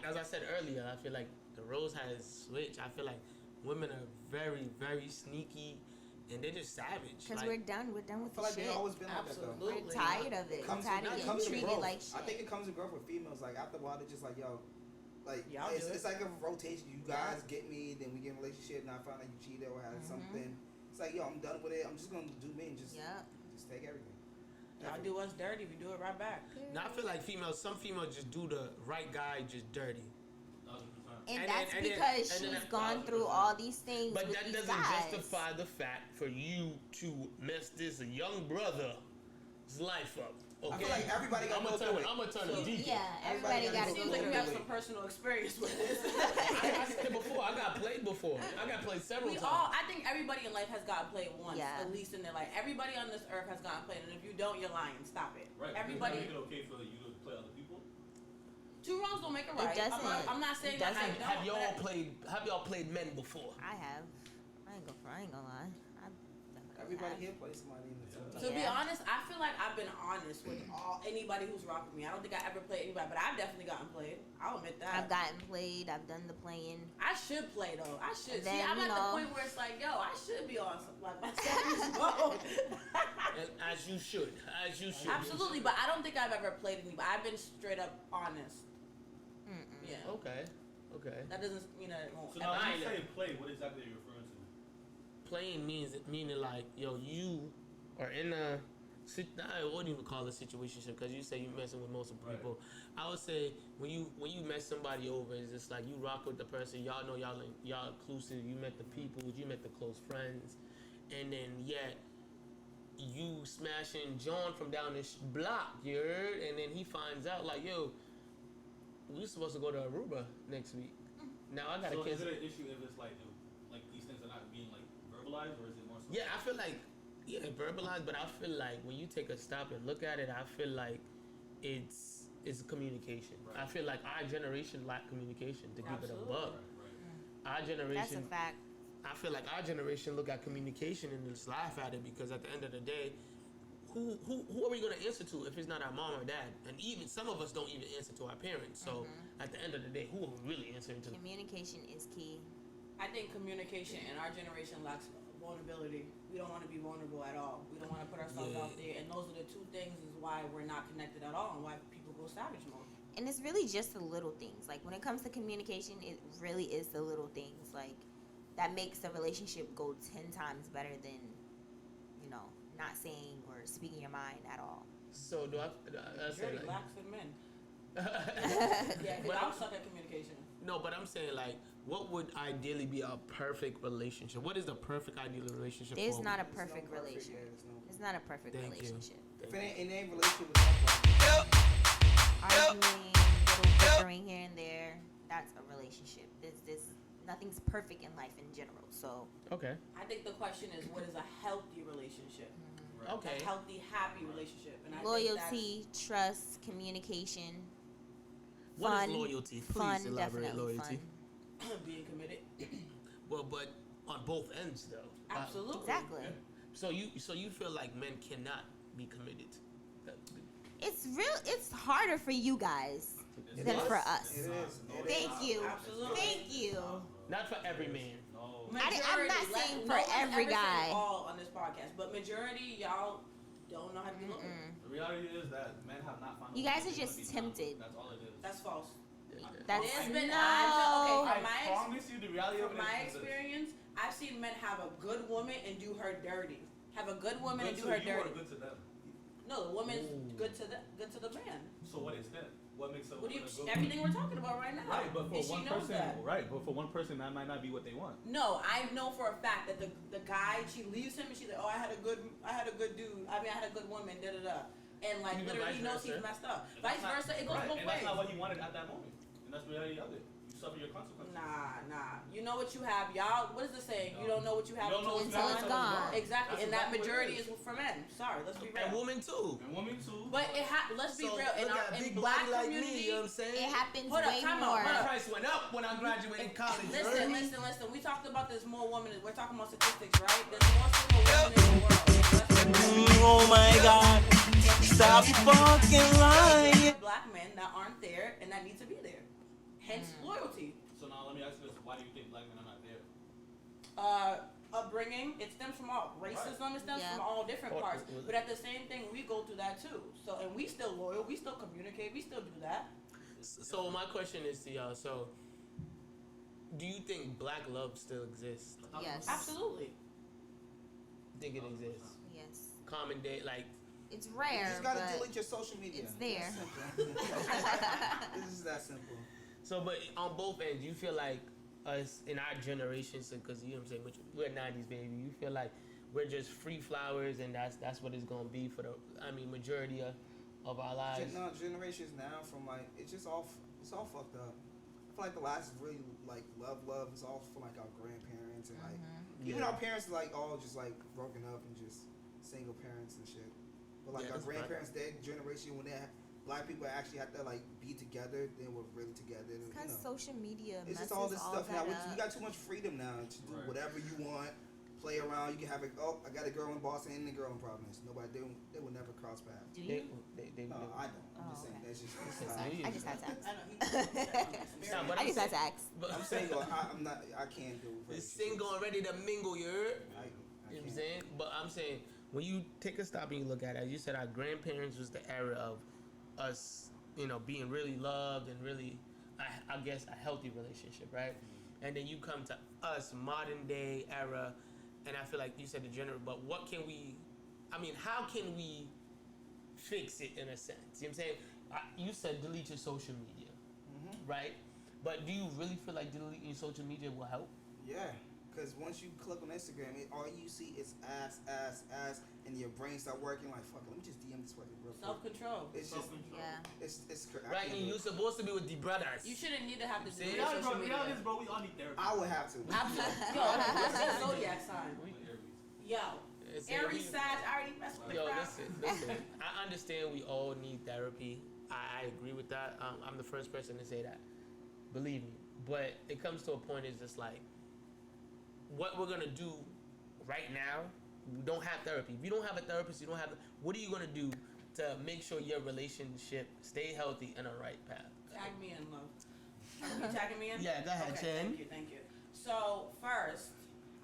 as I said earlier, I feel like the roles has switched. I feel like women are very, very sneaky and they're just savage. Because Like, we're done. We're done I with feel the like shit. they've always been like that though. Absolutely. We're tired of it. We're Comes tired of to getting treated growth. like shit. I think it comes to growth with females. Like after a while, they're just like, yo, like Y'all it's, do it. it's like a rotation. You guys get me, then we get in a relationship, and I find out you cheated or had something. It's like, yo, I'm done with it. I'm just gonna do me and just take everything. Y'all do us dirty, we do it right back. now I feel like some females just do the right guy just dirty. And And that's then- and then- because and then she's that- gone through all these things But with that these doesn't guys. justify the fact for you to mess this young brother's life up. Okay. I feel like everybody got to go through it. I'm gonna turn a deacon. Yeah, everybody got to It go seems like through you have it. some personal experience with this. I said it before. I got played before. I got played several times. I think everybody in life has gotten played once, Yeah. at least in their life. Everybody on this earth has gotten played, and if you don't, you're lying. Stop it. Right. Everybody. Make it okay for you to play other people. Two wrongs don't make a right. doesn't. I'm not saying It that I doesn't. don't. Have y'all played men before? I have. I ain't gonna lie. Everybody here plays somebody in the team. To be honest, I feel like I've been honest with anybody who's rocked with me. I don't think I ever played anybody, but I've definitely gotten played. I'll admit that. I've gotten played. I've done the playing. I should play though. I should. Then, See, I'm at the point where it's like, yo, I should be on some, like my settings mode. As you should. As you should. Absolutely, but I don't think I've ever played anybody. I've been straight up honest. Mm-mm. Yeah. Okay. That doesn't mean that it won't. So now, ever. when you say play, what exactly are you referring to? Playing meaning like, yo, you are in a. I wouldn't even call it a situationship because you say you messing with multiple people. I would say when you mess somebody over, it's just like you rock with the person. Y'all know y'all inclusive. You met the people. You met the close friends, and then yet you smashing John from down this block, you heard? And then he finds out like, yo, we supposed to go to Aruba next week. Now I gotta So cancel. is it an issue if it's like these things are not being like verbalized, or is it more so? Yeah, I feel like verbalized, but I feel like when you take a stop and look at it, I feel like it's communication. Right. I feel like our generation lack communication to keep it a Absolutely. buck. Right. Our That's generation, a fact. I feel like our generation look at communication and just laugh at it because at the end of the day, who are we gonna answer to if it's not our mom or dad? And even some of us don't even answer to our parents. So at the end of the day, who are we really answering to? Communication is key. I think communication in our generation lacks vulnerability. We don't want to be vulnerable at all. We don't want to put ourselves Yeah. out there, and those are the two things is why we're not connected at all, and why people go savage mode. And it's really just the little things. Like when it comes to communication, it really is the little things. Like that makes the relationship go 10 times better than, not saying or speaking your mind at all. So do I say Dirty like, lacks with men. yeah, Yeah, because I suck at communication. No, but I'm saying like, what would ideally be a perfect relationship? What is the perfect ideal relationship? There's for not a There's no perfect perfect, relationship. yeah, there's no- It's not a perfect Thank you. relationship. If it ain't relationship with that Arguing, little bickering here and there, that's a relationship. Nothing's perfect in life in general. So Okay. I think the question is, what is a healthy relationship? Okay. A healthy, happy relationship. And I loyalty, trust, communication, What fun, is loyalty? Please fun, elaborate definitely loyalty. fun. being committed. Well, but on both ends though. Absolutely. Exactly. So you feel like men cannot be committed. It's harder for you guys It than is. for us. It is. Thank you. Absolutely. Thank you. Not for every man. No. I'm not Majority, saying no for one's every ever saying guy. all on this podcast, but majority y'all don't know how to be loyal. The reality is that men have not found. You a guys way are to just be tempted. That's all it is. That's false. That's There's been no. okay, I from my promise you, the reality of from it my is this. experience, I've seen men have a good woman and do her dirty. Have a good woman Good and do to her you or dirty. good to them. No, the woman's Ooh. good to the man. So what extent? What makes a What do you? woman a good Everything we're talking about right now. Right, but for and she one knows person, that. right? But for one person, that might not be what they want. No, I know for a fact that the guy, she leaves him and she's like, oh, I had a good dude. I had a good woman. Da da da. And like Even literally, vice he knows versa. he's messed up. And Vice that's not- versa, it goes right, both and ways. that's not what he wanted at that moment, and that's the reality of it. You suffer your consequences. Nah. You know what you have, y'all. What is the saying? You don't know what you have You don't know what you Until have it's until gone. Exactly, That's and that exactly what majority it is for men. Sorry, let's be real. And women too. And women too. But let's be So, real. In look our at in big black body like community, me, you know what I'm saying? It happens Hold up, way time out, more. hold My up. price went up when I graduated college. you heard me? Listen. We talked about this more women. We're talking about statistics, right? There's more single women in the world. Oh my God. Stop fucking lying. Black men that aren't there and that need to be there. Hence loyalty. So now let me ask you this: why do you think black men are not there? Upbringing, it stems from all racism. It stems Yeah. from all different Or- parts. But at the same thing, we go through that too. So and we still loyal. We still communicate. We still do that. So my question is to y'all. So, do you think black love still exists? Yes. Absolutely. Think it exists? Yes. Common day, like It's You rare, just gotta but delete your social media. it's there. It's simple. This is that simple. so. But on both ends, you feel like us in our generation, because you know what I'm saying, we're '90s baby. You feel like we're just free flowers, and that's what it's gonna be for the majority of our lives. Generations now from like it's all fucked up. I feel like the last really like love is all for like our grandparents and like even our parents like all just like broken up and just single parents and shit. But like our grandparents, their generation when black people actually had to like be together, they were really together. Because social media it's messes just all this all stuff that now. up. We got too much freedom now to do whatever you want. Play around. You can have I got a girl in Boston and a girl in Providence. Nobody, they will never cross paths. Do you? No, I don't. I'm just saying that's just. I just had to ask. I I just had to ask. I'm single. I'm not. I can't do. It's single and ready to mingle. You heard? I You know what I'm saying? But I'm saying when you take a stop and you look at it, as you said, our grandparents was the era of us, being really loved and really, I guess, a healthy relationship, right? And then you come to us, modern day era, and I feel like you said the general, but how can we fix it in a sense? You know what I'm saying? You said delete your social media, right? But do you really feel like deleting your social media will help? Yeah, because once you click on Instagram, all you see is ass, and your brain start working like, fuck it, let me just DM this fucking real quick. Self-control. It's just, it's right, and you're supposed to be with the brothers. You shouldn't need to have to do We social media. bro, we all need therapy. I would have to. Absolutely. Yo, what's your zodiac sign? Yo. Aries, Sag, I already messed with the crowd. Listen. I understand we all need therapy. I agree with that. I'm the first person to say that. Believe me. But it comes to a point, it's just like, what we're going to do right now, we don't have therapy. If you don't have a therapist, what are you going to do to make sure your relationship stay healthy and a right path? Tag me in, love. Are you tagging me in? Yeah, go ahead, okay, Thank you. So, first,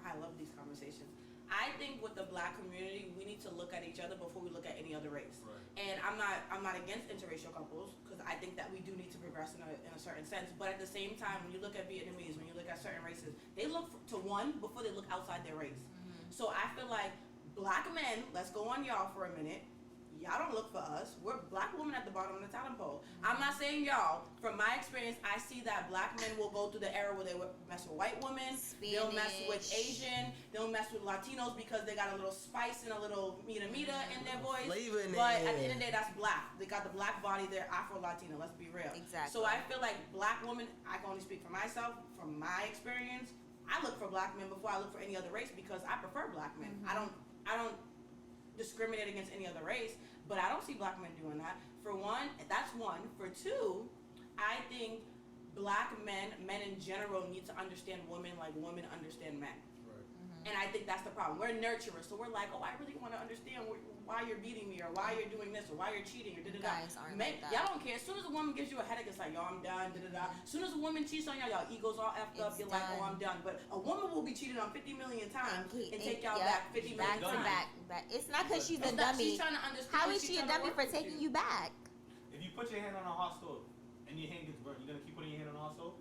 I love these conversations. I think with the black community, we need to look at each other before we look at any other race. Right. And I'm not against interracial couples because I think that we do need to progress in a certain sense. But at the same time, when you look at Vietnamese, when you look at certain races, they look to one before they look outside their race. So I feel like black men, let's go on y'all for a minute. Y'all don't look for us. We're black women at the bottom of the talent pole. I'm not saying y'all. From my experience, I see that black men will go through the era where they would mess with white women. Spanish. They'll mess with Asian. They'll mess with Latinos because they got a little spice and a little mita in their voice. Flavor in But there. at the end of the day, that's black. They got the black body. They're Afro-Latino. Let's be real. Exactly. So I feel like black women, I can only speak for myself, from my experience, I look for black men before I look for any other race because I prefer black men. I don't discriminate against any other race, but I don't see black men doing that. For one, that's one. For two, I think black men in general, need to understand women like women understand men. Right. And I think that's the problem. We're nurturers, so we're like, oh, I really want to understand why you're beating me or why you're doing this or why you're cheating or da-da-da. Guys aren't Men, like that. y'all don't care. As soon as a woman gives you a headache, it's like, yo, I'm done, da-da-da. As soon as a woman cheats on y'all egos all effed up, It's you're like, oh, done. I'm done. But a woman will be cheated on 50 million times and take y'all Yep, back 50 back million to times. back. It's not because she's a It's not- dummy. She's trying to understand. How is She's she a trying to dummy work for with taking you back? If you put your hand on a hot stove and your hand gets burnt, you gonna keep putting your hand on a hot stove?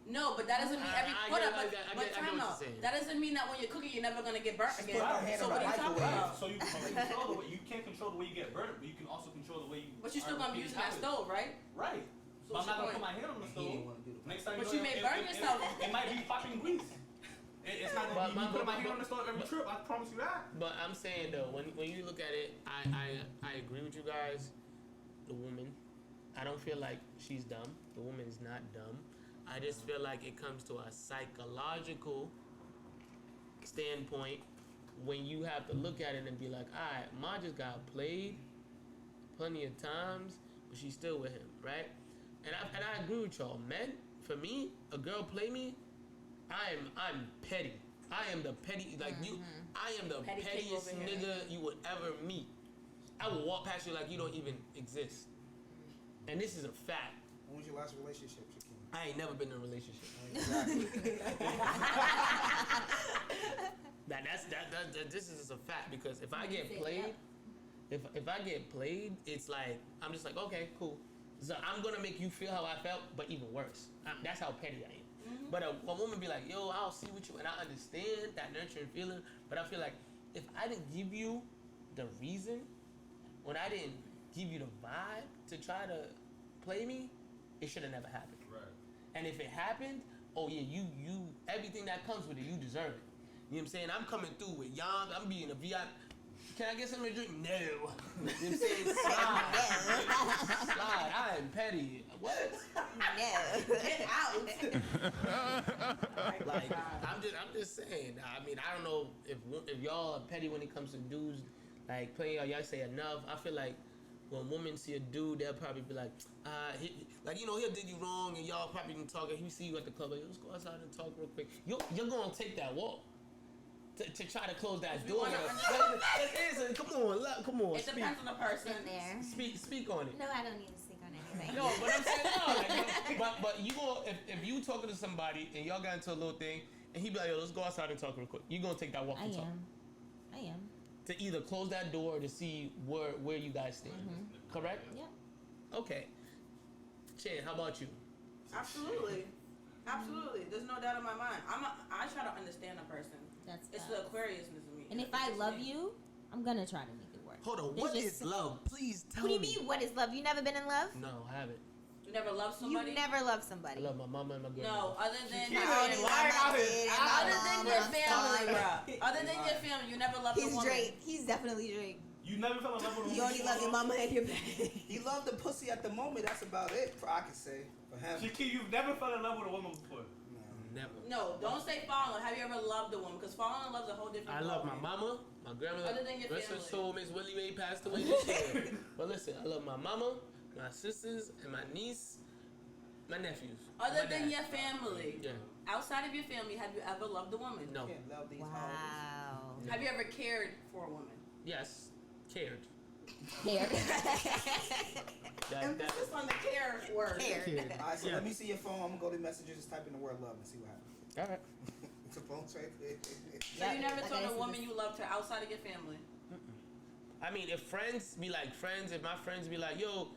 No, but that doesn't mean every I put get- up. I But get but what time you're out. saying. That doesn't mean that when you're cooking, you're never gonna get burnt again. put her hand So on what the are you talking microwave. about? So you can control the way you can't control the way you get burnt, but you can also control the way you. But you're still are gonna be using that habits. stove, right? Right. So But I'm not gonna point? put my hand on the He stove. didn't want to do the Next time But go you there, may burn yourself. It might be popping grease. It's not gonna be me putting my hand on the stove every trip. I promise you that. But I'm saying though, when you look at it, I agree with you guys. The woman, I don't feel like she's dumb. The woman is not dumb. I just feel like it comes to a psychological standpoint when you have to look at it and be like, all right, Ma just got played plenty of times, but she's still with him, right? And I agree with y'all. Men, for me, a girl play me, I'm petty. I am the petty, like you, I am the Petty king pettiest over here. nigga you would ever meet. I will walk past you like you don't even exist. And this is a fact. When was your last relationship, Shaquem? I ain't never been in a relationship. Exactly. This is a fact because if I get played, if I get played, it's like I'm just like, okay, cool. So I'm gonna make you feel how I felt, but even worse. That's how petty I am. But a woman be like, yo, I'll see with you, and I understand that nurturing feeling, but I feel like if I didn't give you the reason, when I didn't give you the vibe to try to play me, it should have never happened. Right. And if it happened, oh yeah, you everything that comes with it, you deserve it. You know what I'm saying? I'm coming through with young, I'm being a VIP. Can I get something to drink? No. You know what I'm saying? Slide. Slide. I am petty. What? No. Get out. Like, I'm just saying. I mean, I don't know if y'all are petty when it comes to dudes, like playing y'all say enough. I feel like when women see a dude, they'll probably be like, he'll did you wrong, and y'all probably been talking. He see you at the club, like, let's go outside and talk real quick. You're gonna take that walk to try to close that door. Come on. It depends on the person. There. Speak on it. No, I don't need to speak on anything. No, but I'm saying no. But you gonna if you talking to somebody and y'all got into a little thing, and he be like, yo, let's go outside and talk real quick. You gonna take that walk and talk. I am. To either close that door or to see where you guys stand. Mm-hmm. Correct? Yeah. Okay. Chan, how about you? Absolutely. There's no doubt in my mind. I try to understand a person. It's the Aquariusness in me. And if I love you, I'm gonna try to make it work. Hold on, what is love? Please tell me. What do you mean, what is love? You never been in love? No, I haven't. You never loved somebody? You never loved I somebody. love my mama and my grandma. No, other than Keep lying out here. Other than your family, bro. Other than your family, you never loved a He's woman. Drake. He's definitely Drake. You never fell in love with a woman. You only love your mama and your baby. He loved the pussy at the moment. That's about it. I can say for him. Shaki, you've never fell in love with a woman before. Never. No, don't say fall in love. Have you ever loved a woman? Because falling in love is a whole different I love my ballgame. mama, my grandmother. Other than your rest her family. soul, Miss Willie Mae passed away this year. But listen, I love my mama, my sisters, and my niece, my nephews. Other my than dad. your family. Yeah. Outside of your family, have you ever loved a woman? No. Can't love these hoes. Wow. No. Have you ever cared for a woman? Yes. Cared. There. That, Emphasis on the care word. cared. All right, so Yeah. let me see your phone. I'm gonna go to messages, just type in the word love and see what happens. All right. The phone's right there. So you never Like told I a said, woman you loved her outside of your family? I mean, if friends be like friends, if my friends be like, yo,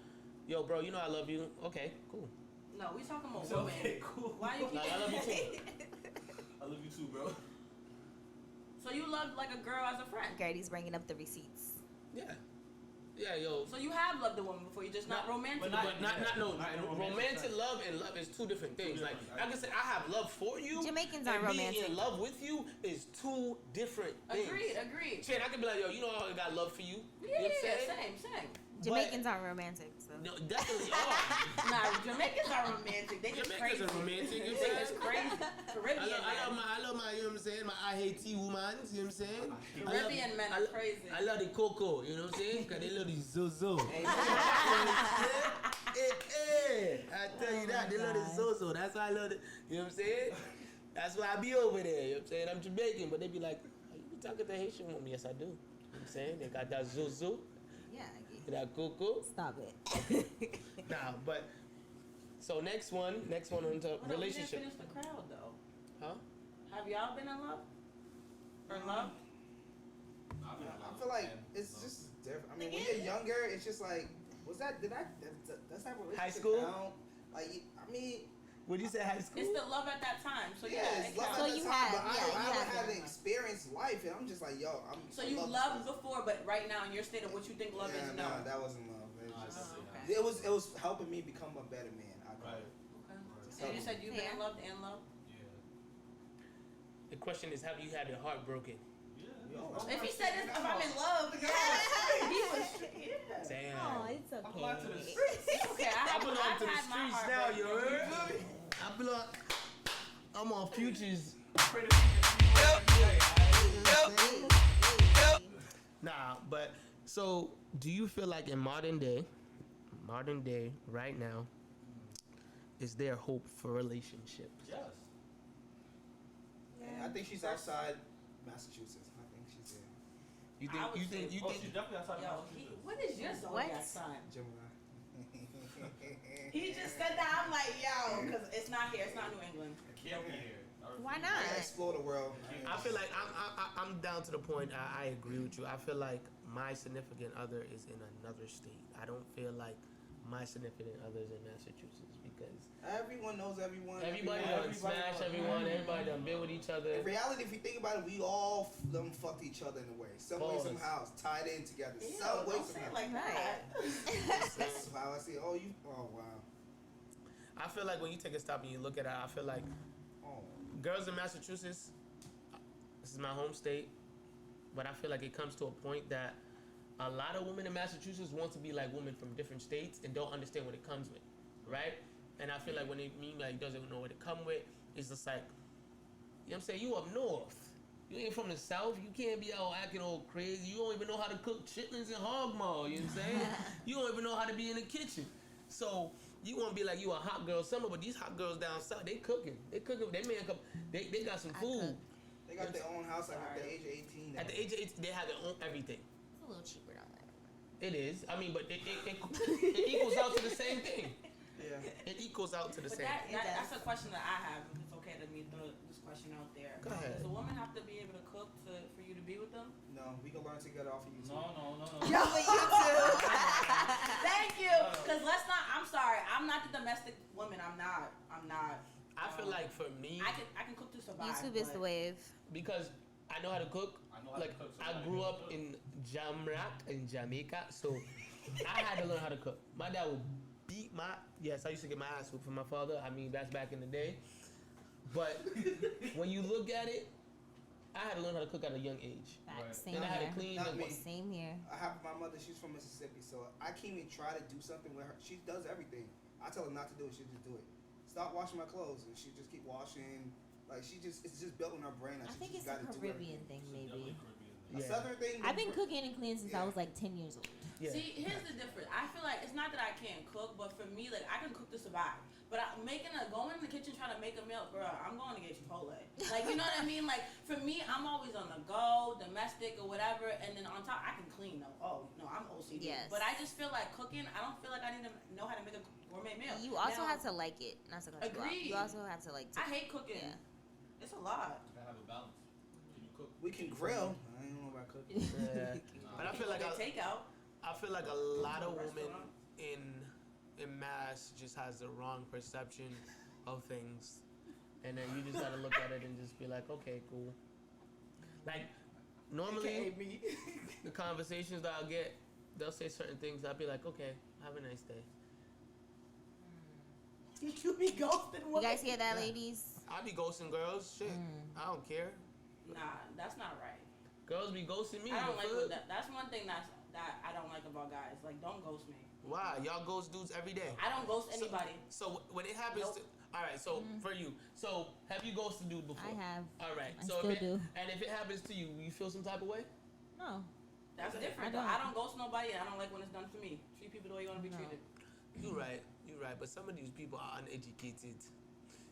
bro, you know I love you. Okay, cool. No, we talking about So, women. okay, cool. Why you keep Like, I love you too. I love you too, bro. So you loved like a girl as a friend. Gertie's bringing up the receipts. Yeah. Yeah, yo. So you have loved a woman before, you're just not romantic. but not- But not Not in a romantic romantic sense. love and love is two different things. Two Like different, I can say, I have love for you. Jamaicans and aren't being romantic. in love with you is two different things. Agreed. Shit, I can be like, yo, you know I got love for you. Yeah, You know what I'm saying? same. Jamaicans aren't romantic, so. No, definitely are. Nah, Jamaicans are romantic. They just Jamaicans crazy. are romantic. You know what They I'm just saying? crazy. Caribbean I men. love my, you know what I'm saying? My I hate tea woman, you know what I'm saying? Caribbean men are crazy. I love the cocoa, you know what I'm saying? Cause they love the zozo. Hey, Hey, I tell you that, they love the zozo. That's why I love it. You know what I'm saying? That's why I be over there, you know what I'm saying? I'm Jamaican, but they be like, oh, you be talking to Haitian woman? Yes, I do. You know what I'm saying? They got that zozo, Yeah, I get it. that cocoa. Stop it. Nah, but, so next one on the Hold on, we didn't relationship. finish the crowd though. Huh? Have y'all been in love? Or in love? I feel like it's just different. I mean, when you're younger, it's just like, does that relationship High school? count? Like, I mean, Would you say high school? It's the love at that time. So yeah, yeah, it it's love counts. So at the you time, have- but yeah, I you haven't have had been the in love. experience life, and I'm just like, yo, So you loved before, but right now in your state of what you think love yeah, is, no. nah, that wasn't love. It was, just, okay. it was helping me become a better man. I call Right. it. Okay. And you said you've been Yeah. in love and love? Yeah. The question is, have you had your heart broken? Yo, If he said this, if I'm in love, he was, yeah. Damn. Oh, it's I'm glad to the okay. streets. Okay, I belong I've to the had my streets heart now, broken. you heard? I belong. I'm on futures. Nah, but so do you feel like in modern day, right now, is there hope for relationships? Yes. I think she's outside Massachusetts. I think she's there. You I would think say- Oh, she's definitely outside of Yo, Massachusetts. what is your zodiac sign? Gemini. He just said that. I'm like, yo, because it's not here. It's not New England. It can't be here. I refuse. Why I not? explore the world. I feel like I'm down to the point. I agree with you. I feel like my significant other is in another state. I don't feel like my significant other is in Massachusetts because Everyone knows everyone. everybody done smash everyone. Everybody done been with each other. In reality, if you think about it, we all them fucked each other in a way. Some way, Pause. somehow, tied in together. Ew, Some way, don't say it somehow. like that. That's how I see it. Oh, you. Oh, wow. I feel like when you take a stop and you look at it, I feel like Oh. girls in Massachusetts, this is my home state. but I feel like it comes to a point that a lot of women in Massachusetts want to be like women from different states and don't understand what it comes with, right? And I feel like when they mean like doesn't know what it come with, it's just like, you know what I'm saying? You up north. You ain't from the south. You can't be out acting all crazy. You don't even know how to cook chitlins and hog maw. You know what I'm saying? You don't even know how to be in the kitchen. So you want to be like you a hot girl summer, but these hot girls down south, they cooking. They cooking. They make up. They got some food. They got their own house like at the age of 18. At the age of 18, they have their own everything. It's a little cheaper down there. It is. I mean, but it equals out to the same thing. Yeah. It equals out to the But same thing. that's a question that I have. If it's okay to me throw this question out there. Go ahead. Does a woman have to be able to cook for you to be with them? No, we can learn together off of YouTube. No. Yo, but you too. Thank you. Because let's not. I'm sorry. I'm not the domestic woman. I'm not. I feel like for me, I can cook to survive. YouTube is the wave. because I know how to cook. I know how to Like cook, so I grew up in Jamrock in Jamaica, so I had to learn how to cook. My dad would beat my I used to get my ass whooped from my father. I mean that's back in the day. But when you look at it, I had to learn how to cook at a young age. Facts. Same And I had to here. clean Not and me. Same here. I have my mother, she's from Mississippi, so I can't even try to do something with her. She does everything. I tell her not to do it, she'll just do it. Stop washing my clothes, and she just keep washing. Like it's just built in her brain. That I she think just it's a gotta do Caribbean everything. thing, maybe. A southern thing. I've been cooking and cleaning since I was like 10 years old. Yeah. See, here's the difference. I feel like it's not that I can't cook, but for me, like I can cook to survive. But going in the kitchen trying to make a meal, bro, I'm going to get Chipotle. Like, you know what I mean? Like, for me, I'm always on the go, domestic or whatever, and then on top, I can clean though. Oh, no, I'm OCD. Yes. But I just feel like cooking, I don't feel like I need to know how to make a gourmet meal. You also Now, have to like it. Not to cut you off. Agreed. You also have to like. I hate cooking. Yeah. It's a lot. You gotta have a balance. Can you cook? We can grill. I don't know about cooking. Yeah. But I feel like takeout. I feel like a lot of women Restaurant. in Mass just has the wrong perception of things, and then you just gotta look at it and just be like, okay, cool. Like normally, the conversations that I'll get, they'll say certain things. I'll be like, okay, have a nice day. You be ghosting You women. guys hear that, ladies? I be ghosting girls. Shit, I don't care. Nah, that's not right. Girls be ghosting me. I don't the like fuck? that. That's one thing that I don't like about guys. Like, don't ghost me. Why? Y'all ghost dudes every day. I don't ghost anybody. So when it happens, Nope. all right. So for you, so have you ghosted dude before? I have. All right. I so still if it, do. And if it happens to you, you feel some type of way? No. That's different. I though. don't. I don't ghost nobody, and I don't like when it's done for me. Treat people the way you want to be No. treated. You right. You right. But some of these people are uneducated.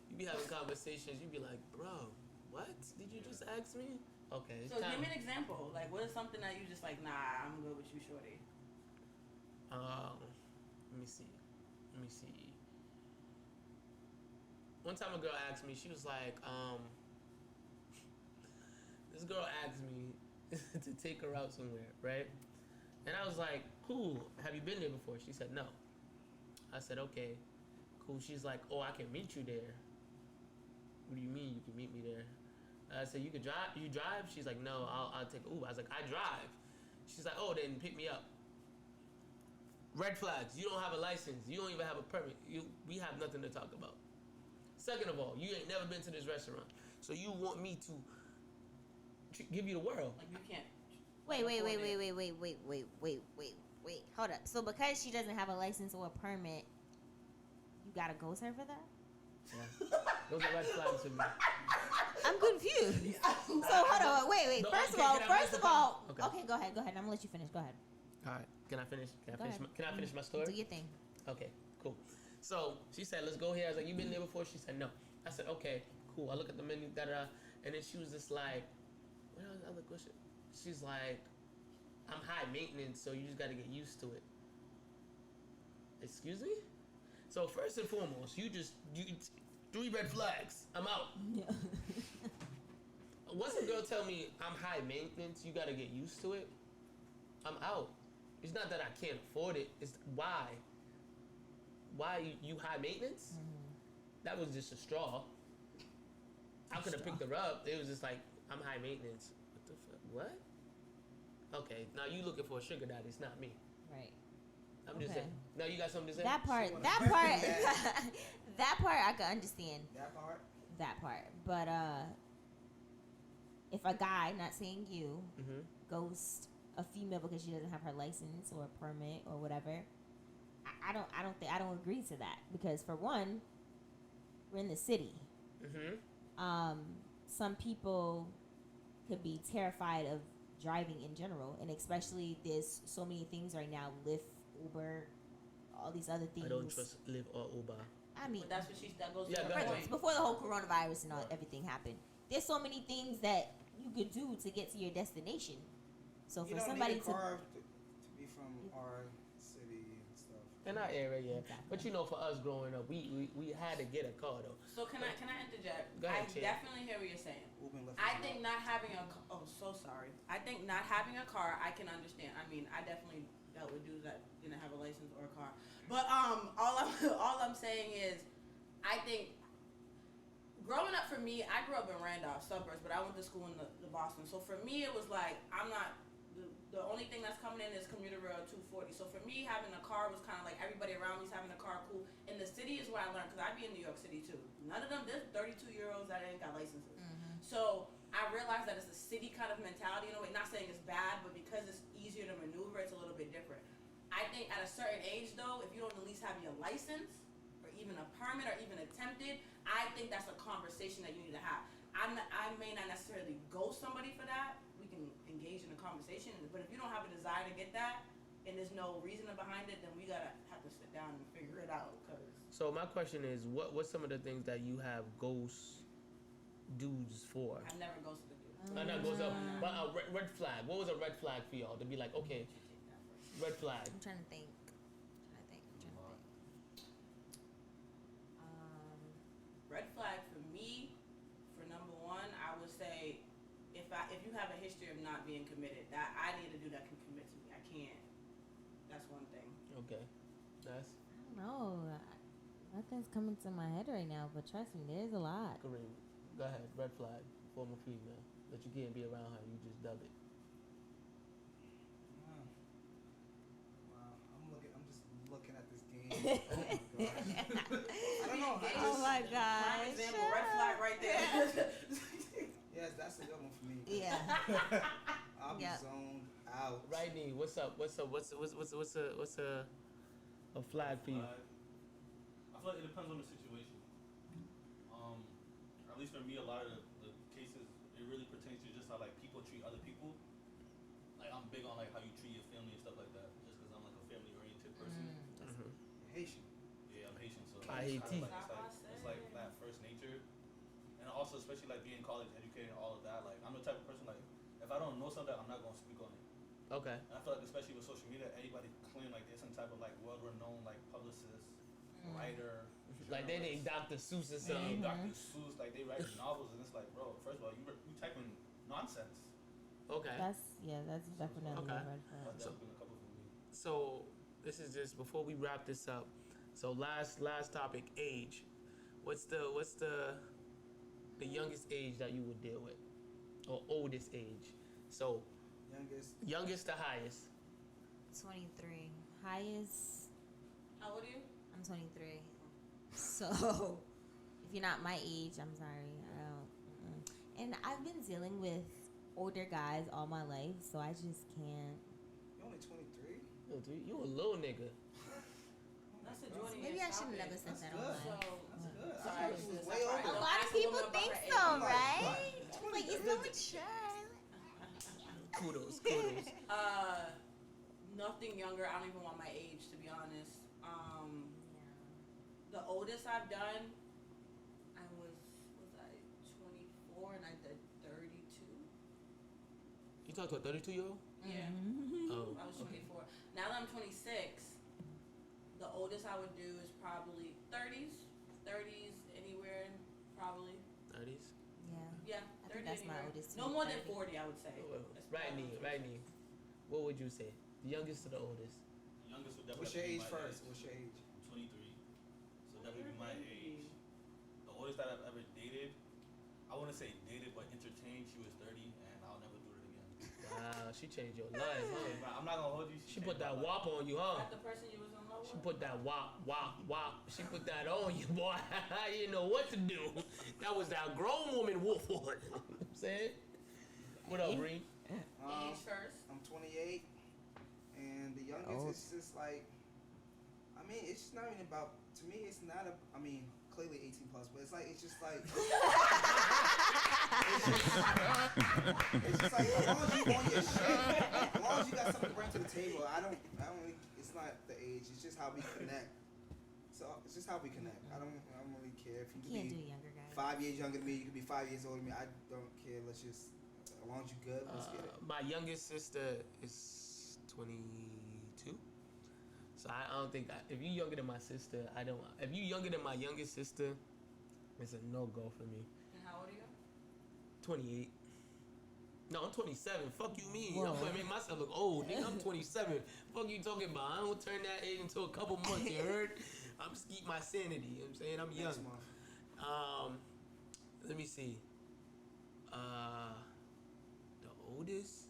You be having conversations. You be like, bro, what did you just ask me? Okay. It's So time. give me an example. Like, what is something that you just like? Nah, I'm good with you, shorty. Let me see. One time a girl asked me, she was like, this girl asked me to take her out somewhere, right? And I was like, cool, have you been there before? She said, no. I said, okay, cool. She's like, oh, I can meet you there. What do you mean you can meet me there? I said, you could drive? You drive? She's like, no, I'll take Uber. I was like, I drive. She's like, oh, then pick me up. Red flags. You don't have a license. You don't even have a permit. We have nothing to talk about. Second of all, you ain't never been to this restaurant. So you want me to give you the world. Like, you can't. Wait. Hold up. So because she doesn't have a license or a permit, you gotta ghost her for that? Yeah. Those are red flags to me. I'm confused. So hold on. Wait. No, First okay, of all, can I finish the okay, okay. go ahead. I'm gonna let you finish. Go ahead. All right. Can I finish? Go ahead. Can I finish my story? Do your thing. Okay, cool. So she said, let's go here. I was like, you been there before? She said, no. I said, okay, cool. I look at the menu, da-da. And then she was just like, what was the other question? She's like, I'm high maintenance, so you just got to get used to it. Excuse me? So first and foremost, you 3 red flags. I'm out. Yeah. Once a girl tell me I'm high maintenance, you got to get used to it, I'm out. It's not that I can't afford it. It's why. Why you high maintenance? That was just a straw. I could have picked her up. It was just like, I'm high maintenance. What the fuck? What? Okay, now you looking for a sugar daddy. It's not me. Right. I'm just Okay. saying. Now you got something to say? That part that I could understand. That part. That part. But if a guy, not saying you, Mm-hmm. ghost a female because she doesn't have her license or permit or whatever, I don't agree to that, because for one, we're in the city. Mm-hmm. Some people could be terrified of driving in general, and especially there's so many things right now, Lyft, Uber, all these other things. I don't trust Lyft or Uber. I mean, But that's what that goes Yeah, to go her ahead. point. before the whole coronavirus and all everything happened, there's so many things that you could do to get to your destination. So You for don't somebody need a car to be from our city and stuff. In our area, yeah. Exactly. But you know, for us growing up, we had to get a car though. So can I interject? Go ahead, I Chad. definitely hear what you're saying. Uber and Lyft I is think not- not having a so sorry. I think not having a car, I can understand. I mean, I definitely dealt with dudes that didn't have a license or a car. But all I'm saying is, I think growing up for me, I grew up in Randolph suburbs, but I went to school in the Boston. So for me, it was like I'm not. The only thing that's coming in is commuter rail 240. So for me, having a car was kind of like everybody around me's having a car, cool. In the city is where I learned, because I be in New York City too. None of them, there's 32-year-olds that ain't got licenses. So I realized that it's a city kind of mentality in a way. Not saying it's bad, but because it's easier to maneuver, it's a little bit different. I think at a certain age though, if you don't at least have your license, or even a permit, or even attempted, I think that's a conversation that you need to have. I may not necessarily ghost somebody for that. We can engage in a conversation, but if you don't have a desire to get that, and there's no reason behind it, then we gotta have to sit down and figure it out. Cause So my question is, what's some of the things that you have ghost dudes for? I've never ghosted a dude. That goes up. But red flag. What was a red flag for y'all to be like, okay, red flag? I'm trying to think. Red flag for me, for number one, I would say if you have a history of not being committed, that I need a dude that can commit to me. I can't. That's one thing. Okay, that's I don't know. Nothing's coming to my head right now, but trust me, there's a lot. Kareem. Go ahead. Red flag. Former female that you can't be around her. You just dub it. Wow. I'm just looking at this game. Oh my gosh. I don't know. Oh my Prime gosh. example, red flag right there. Yes, that's a good one for me. Yeah. I'll be Yep. zoned out. Right knee. What's up? What's a flag for you? I feel like it depends on the situation. At least for me, a lot of the cases, it really pertains to just how like people treat other people. Like I'm big on like how you treat your family and stuff like that. Just because I'm like a family-oriented person. Haitian. Yeah, I'm Haitian, so I hate it's, tea. it's like that first nature. And also, especially like being college educated and all of that, like I'm the type of person like if I don't know something, I'm not gonna speak on it. Okay. And I feel like especially with social media, everybody claim like they're some type of like world-renowned like publicist, writer. Like they journalist. need Dr. Seuss or They something. Dr. Seuss, like they write novels, and it's like, bro, first of all, you typing nonsense. Okay. That's definitely Okay. a red flag. That's been a couple for me. So this is just before we wrap this up. So last topic, age. What's the youngest age that you would deal with, or oldest age? So youngest to highest. 23. Highest. How old are you? I'm 23. So, if you're not my age, I'm sorry. I don't. And I've been dealing with older guys all my life, so I just can't. You're only 23? Yo, dude, you a little nigga. That's a Jordan. Maybe I should have never said That's that good. online. That's good. I Sorry, thought it was sis, way I over. A probably lot of ask a people woman about think her so, age. right? What? Like, you're so mature. Kudos. Nothing younger. I don't even want my age, to be honest. The oldest I've done, I was I 24 and I did 32. You talked to a 32-year-old? Yeah. Oh. I was 24. Now that I'm 26, the oldest I would do is probably 30s. 30s anywhere, probably. 30s. Yeah. Yeah, I think 30 that's my anywhere. oldest No too, more than 30. 40, I would say. That's Right knee. probably Right knee. What would you say? The youngest to the oldest. The youngest would What's definitely your age be my first? age. What's your age? 23. So definitely be my age. The oldest that I've ever dated, I wouldn't say dated, but entertained, she was 30, and I'll never do it again. Wow, she changed your life, huh? But I'm not gonna hold you. She put that wop on you, huh? Is that the person you was in love She with? put that wop. She put that on you, boy. You didn't know what to do. That was that grown woman wolf on. You know what I'm saying? What up, Bree? Age first. I'm 28, and the youngest is just like, I mean, it's just not even about. To me, it's not a. I mean, clearly 18 plus, but it's just like. It's just like as long as you on your shit, as long as you got something to bring to the table. I don't. Really, it's not the age. It's just how we connect. So it's just how we connect. I don't really care if you Can't can do be younger guys. 5 years younger than me. You could be 5 years older than me. I don't care. Let's just. As long as you good, let's get it. My youngest sister is 22. So I don't think if you younger than my sister, I don't. If you younger than my youngest sister, it's a no go for me. And how old are you? 28. No, I'm 27. Fuck you mean? Whoa. I'm gonna make myself look old, nigga. I'm 27. Fuck you talking about? I don't turn that age until a couple months. You heard? I'm just keep my sanity. You know what I'm saying? I'm young. Next month. Let me see. The oldest.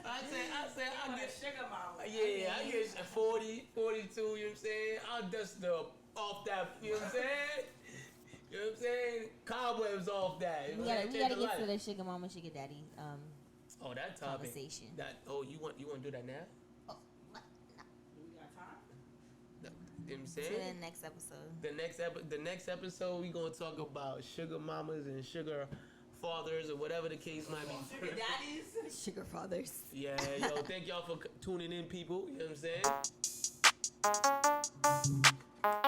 I get sugar mama. Yeah, I get 40, 42, you know what I'm saying? I'll dust the off that, you know what I'm saying? You know what I'm saying? Cobwebs off that. You know We what I'm gotta saying? get Change to the the life. sugar mama, sugar daddy Oh, that topic. conversation. You want to do that now? Oh, what? No. Do we got time? You know what I'm To saying? the next episode. The next episode we gonna talk about sugar mamas and sugar fathers or whatever the case might be. Sugar daddies? Sugar fathers. Yeah, yo, thank y'all for tuning in, people. You know what I'm saying?